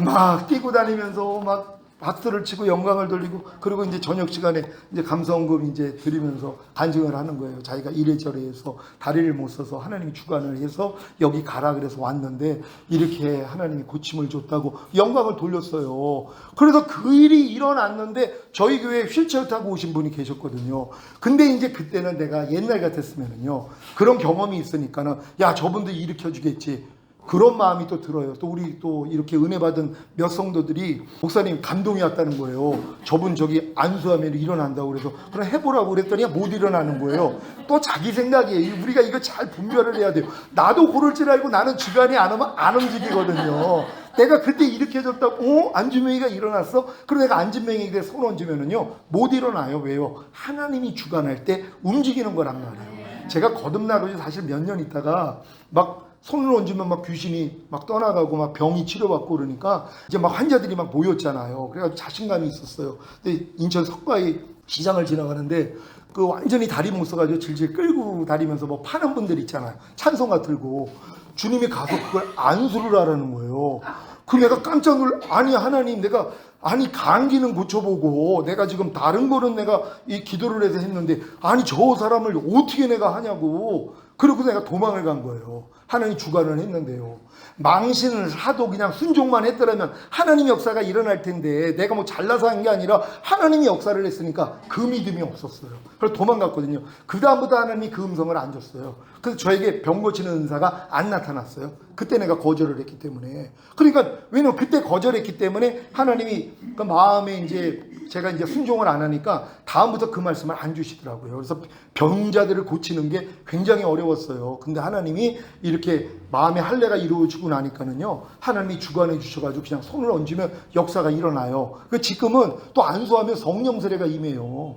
막 뛰고 다니면서 막 박수를 치고 영광을 돌리고 그리고 이제 저녁 시간에 이제 감사원금 이제 드리면서 간증을 하는 거예요. 자기가 이래저래 해서 다리를 못 써서 하나님이 주관을 해서 여기 가라 그래서 왔는데 이렇게 하나님이 고침을 줬다고 영광을 돌렸어요. 그래서 그 일이 일어났는데 저희 교회에 휠체어 타고 오신 분이 계셨거든요. 근데 이제 그때는 내가 옛날 같았으면은요 그런 경험이 있으니까는 야 저분도 일으켜 주겠지. 그런 마음이 또 들어요. 또 우리 또 이렇게 은혜 받은 몇 성도들이 목사님 감동이 왔다는 거예요. 저분 저기 안수하면 일어난다고 그래서 그럼 해보라고 그랬더니 못 일어나는 거예요. 또 자기 생각이에요. 우리가 이거 잘 분별을 해야 돼요. 나도 고를 줄 알고 나는 주관이 안 오면 안 움직이거든요. 내가 그때 일으켜줬다고 안진뱅이가 일어났어? 그럼 내가 안진뱅이에게 손 얹으면은요 못 일어나요. 왜요? 하나님이 주관할 때 움직이는 거란 말이에요. 제가 거듭나고 사실 몇 년 있다가 막 손을 얹으면 막 귀신이 막 떠나가고 막 병이 치료받고 그러니까 이제 막 환자들이 막 모였잖아요. 그래가지고 자신감이 있었어요. 근데 인천 석가의 시장을 지나가는데 그 완전히 다리 못 써가지고 질질 끌고 다니면서 뭐 파는 분들 있잖아요. 찬송가 들고 주님이 가서 그걸 안수를 하라는 거예요. 그 내가 깜짝 놀라. 아니 하나님 내가 아니 감기는 고쳐보고 내가 지금 다른 거는 내가 이 기도를 해서 했는데 아니 저 사람을 어떻게 내가 하냐고. 그리고 내가 도망을 간 거예요. 하나님이 주관을 했는데요. 망신을 하도 그냥 순종만 했더라면 하나님 역사가 일어날 텐데 내가 뭐 잘나서 한 게 아니라 하나님이 역사를 했으니까 그 믿음이 없었어요. 그래서 도망갔거든요. 그 다음부터 하나님이 그 음성을 안 줬어요. 그래서 저에게 병 고치는 은사가 안 나타났어요. 그때 내가 거절을 했기 때문에. 그러니까 왜냐면 그때 거절했기 때문에 하나님이 그 마음에 이제 제가 이제 순종을 안 하니까 다음부터 그 말씀을 안 주시더라고요. 그래서 병자들을 고치는 게 굉장히 어려웠어요. 근데 하나님이 이렇게 마음의 할례가 이루어지고 나니까는요, 하나님이 주관해 주셔가지고 그냥 손을 얹으면 역사가 일어나요. 그 지금은 또 안수하면 성령 세례가 임해요.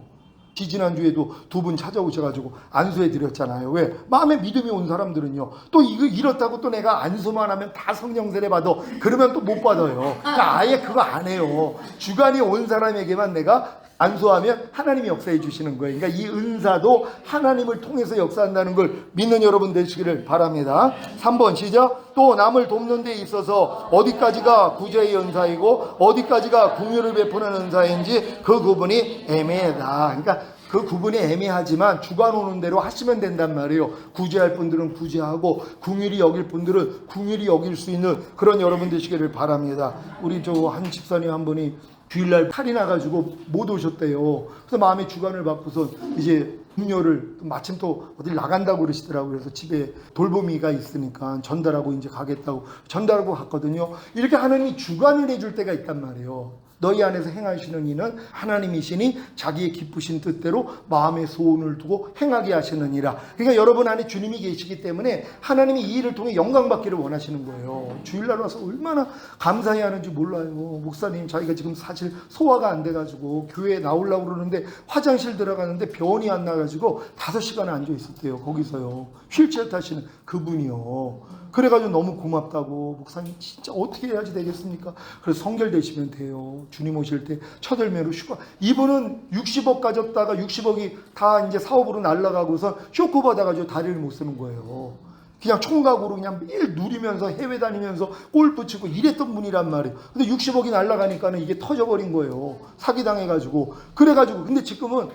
지지난주에도 두 분 찾아오셔가지고 안수해 드렸잖아요. 왜? 마음에 믿음이 온 사람들은요, 또 이렇다고 또 내가 안수만 하면 다 성령 세례 받아, 그러면 또 못 받아요. 그러니까 아예 그거 안 해요. 주관이 온 사람에게만 내가 안수하면 하나님이 역사해 주시는 거예요. 그러니까 이 은사도 하나님을 통해서 역사한다는 걸 믿는 여러분 되시기를 바랍니다. 3번 시작. 또 남을 돕는 데 있어서 어디까지가 구제의 은사이고 어디까지가 긍휼을 베푸는 은사인지 그 구분이 애매하다. 그러니까 그 구분이 애매하지만 주관 오는 대로 하시면 된단 말이에요. 구제할 분들은 구제하고 긍휼히 여길 분들은 긍휼히 여길 수 있는 그런 여러분 되시기를 바랍니다. 우리 저 한 집사님 한 분이 주일날 탈이 나가지고 못 오셨대요. 그래서 마음의 주관을 받고서 이제 음료를 마침 또 어딜 나간다고 그러시더라고요. 그래서 집에 돌보미가 있으니까 전달하고 이제 가겠다고 전달하고 갔거든요. 이렇게 하나님이 주관을 해줄 때가 있단 말이에요. 너희 안에서 행하시는 이는 하나님이시니 자기의 기쁘신 뜻대로 마음의 소원을 두고 행하게 하시느니라. 그러니까 여러분 안에 주님이 계시기 때문에 하나님이 이 일을 통해 영광받기를 원하시는 거예요. 주일날 와서 얼마나 감사해야 하는지 몰라요. 목사님, 자기가 지금 사실 소화가 안 돼가지고 교회에 나오려고 그러는데 화장실 들어가는데 병원이 안 나가지고 5시간 앉아 있었대요. 거기서요. 휠체어 타시는 그분이요. 그래가지고 너무 고맙다고. 목사님 진짜 어떻게 해야지 되겠습니까? 그래서 성결되시면 돼요. 주님 오실 때 첫 열매로 휴가. 이분은 60억 가졌다가 60억이 다 이제 사업으로 날아가고서 쇼크 받아가지고 다리를 못 쓰는 거예요. 그냥 총각으로 그냥 매일 누리면서 해외 다니면서 골프 치고 이랬던 분이란 말이에요. 근데 60억이 날아가니까는 이게 터져버린 거예요. 사기당해가지고. 그래가지고 근데 지금은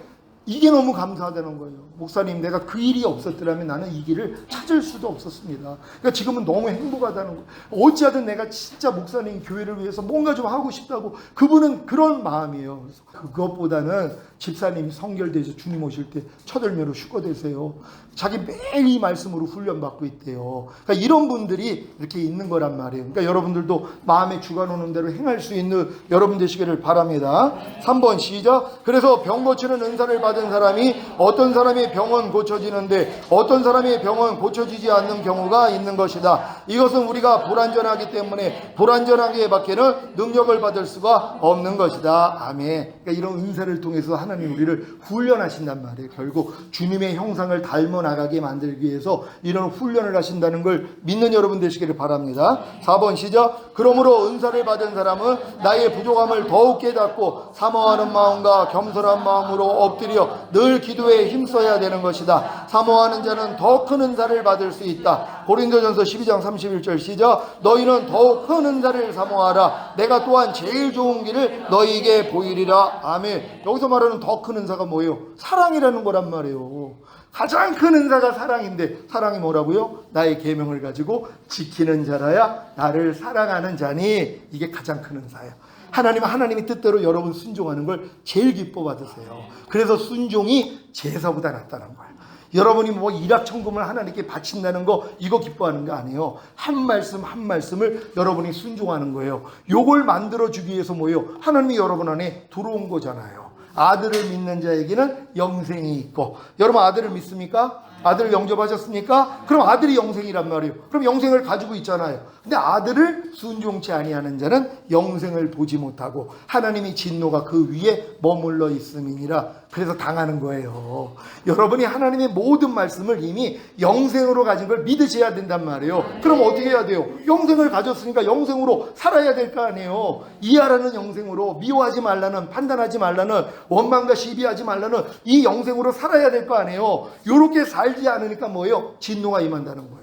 이게 너무 감사하다는 거예요. 목사님, 내가 그 일이 없었더라면 나는 이 길을 찾을 수도 없었습니다. 그러니까 지금은 너무 행복하다는 거예요. 어찌하든 내가 진짜 목사님 교회를 위해서 뭔가 좀 하고 싶다고. 그분은 그런 마음이에요. 그래서 그것보다는 집사님이 성결돼서 주님 오실 때 첫 열매로 휴거되세요. 자기 매일 이 말씀으로 훈련받고 있대요. 그러니까 이런 분들이 이렇게 있는 거란 말이에요. 그러니까 여러분들도 마음의 주관 오는 대로 행할 수 있는 여러분 되시기를 바랍니다. 3번 시작. 그래서 병 고치는 은사를 받은 사람이 어떤 사람의 병은 고쳐지는데 어떤 사람의 병은 고쳐지지 않는 경우가 있는 것이다. 이것은 우리가 불완전하기 때문에 불완전하게 밖에는 능력을 받을 수가 없는 것이다. 아멘. 그러니까 이런 은사를 통해서 하나님 우리를 훈련하신단 말이에요. 결국 주님의 형상을 닮아 나가게 만들기 위해서 이런 훈련을 하신다는 걸 믿는 여러분 되시기를 바랍니다. 4번 시작. 그러므로 은사를 받은 사람은 나의 부족함을 더욱 깨닫고 사모하는 마음과 겸손한 마음으로 엎드려 늘 기도에 힘써야 되는 것이다. 사모하는 자는 더 큰 은사를 받을 수 있다. 고린도전서 12장 31절 시작. 너희는 더욱 큰 은사를 사모하라. 내가 또한 제일 좋은 길을 너희에게 보이리라. 아멘. 여기서 말하는 더 큰 은사가 뭐예요? 사랑이라는 거란 말이에요. 가장 큰 은사가 사랑인데, 사랑이 뭐라고요? 나의 계명을 가지고 지키는 자라야 나를 사랑하는 자니. 이게 가장 큰 은사예요. 하나님은 하나님의 뜻대로 여러분 순종하는 걸 제일 기뻐 받으세요. 그래서 순종이 제사보다 낫다는 거예요. 여러분이 뭐 일확천금을 하나님께 바친다는 거 이거 기뻐하는 거 아니에요. 한 말씀 한 말씀을 여러분이 순종하는 거예요. 요걸 만들어주기 위해서 뭐예요? 하나님이 여러분 안에 들어온 거잖아요. 아들을 믿는 자에게는 영생이 있고. 여러분 아들을 믿습니까? 아들을 영접하셨습니까? 그럼 아들이 영생이란 말이에요. 그럼 영생을 가지고 있잖아요. 근데 아들을 순종치 아니하는 자는 영생을 보지 못하고 하나님이 진노가 그 위에 머물러 있음이니라. 그래서 당하는 거예요. 여러분이 하나님의 모든 말씀을 이미 영생으로 가진 걸 믿으셔야 된단 말이에요. 그럼 어떻게 해야 돼요? 영생을 가졌으니까 영생으로 살아야 될 거 아니에요. 이해하라는 영생으로, 미워하지 말라는, 판단하지 말라는, 원망과 시비하지 말라는 이 영생으로 살아야 될 거 아니에요. 요렇게 살지 않으니까 뭐예요? 진노가 임한다는 거예요.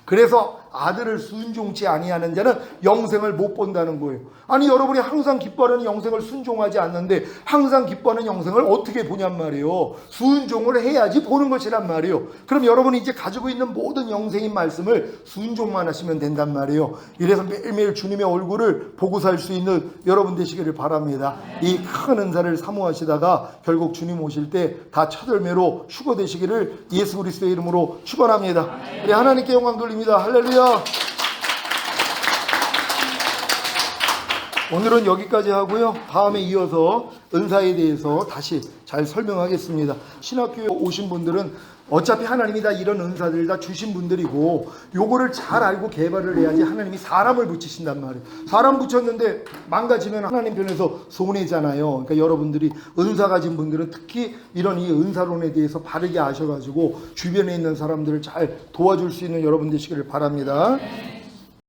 그래서 아들을 순종치 아니하는 자는 영생을 못 본다는 거예요. 아니 여러분이 항상 기뻐하는 영생을 순종하지 않는데 항상 기뻐하는 영생을 어떻게 보냔 말이에요. 순종을 해야지 보는 것이란 말이에요. 그럼 여러분이 이제 가지고 있는 모든 영생인 말씀을 순종만 하시면 된단 말이에요. 이래서 매일매일 주님의 얼굴을 보고 살 수 있는 여러분 되시기를 바랍니다. 이 큰 은사를 사모하시다가 결국 주님 오실 때 다 첫 열매로 휴거되시기를 예수 그리스도의 이름으로 축원합니다. 우리 하나님께 영광 돌립니다. 할렐루야. 오늘은 여기까지 하고요. 다음에 이어서 은사에 대해서 다시 잘 설명하겠습니다. 신학교에 오신 분들은 어차피 하나님이 다 이런 은사들 다 주신 분들이고 요거를 잘 알고 개발을 해야지 하나님이 사람을 붙이신단 말이에요. 사람 붙였는데 망가지면 하나님 편에서 손해잖아요. 그러니까 여러분들이 은사 가진 분들은 특히 이런 이 은사론에 대해서 바르게 아셔가지고 주변에 있는 사람들을 잘 도와줄 수 있는 여러분 되시기를 바랍니다.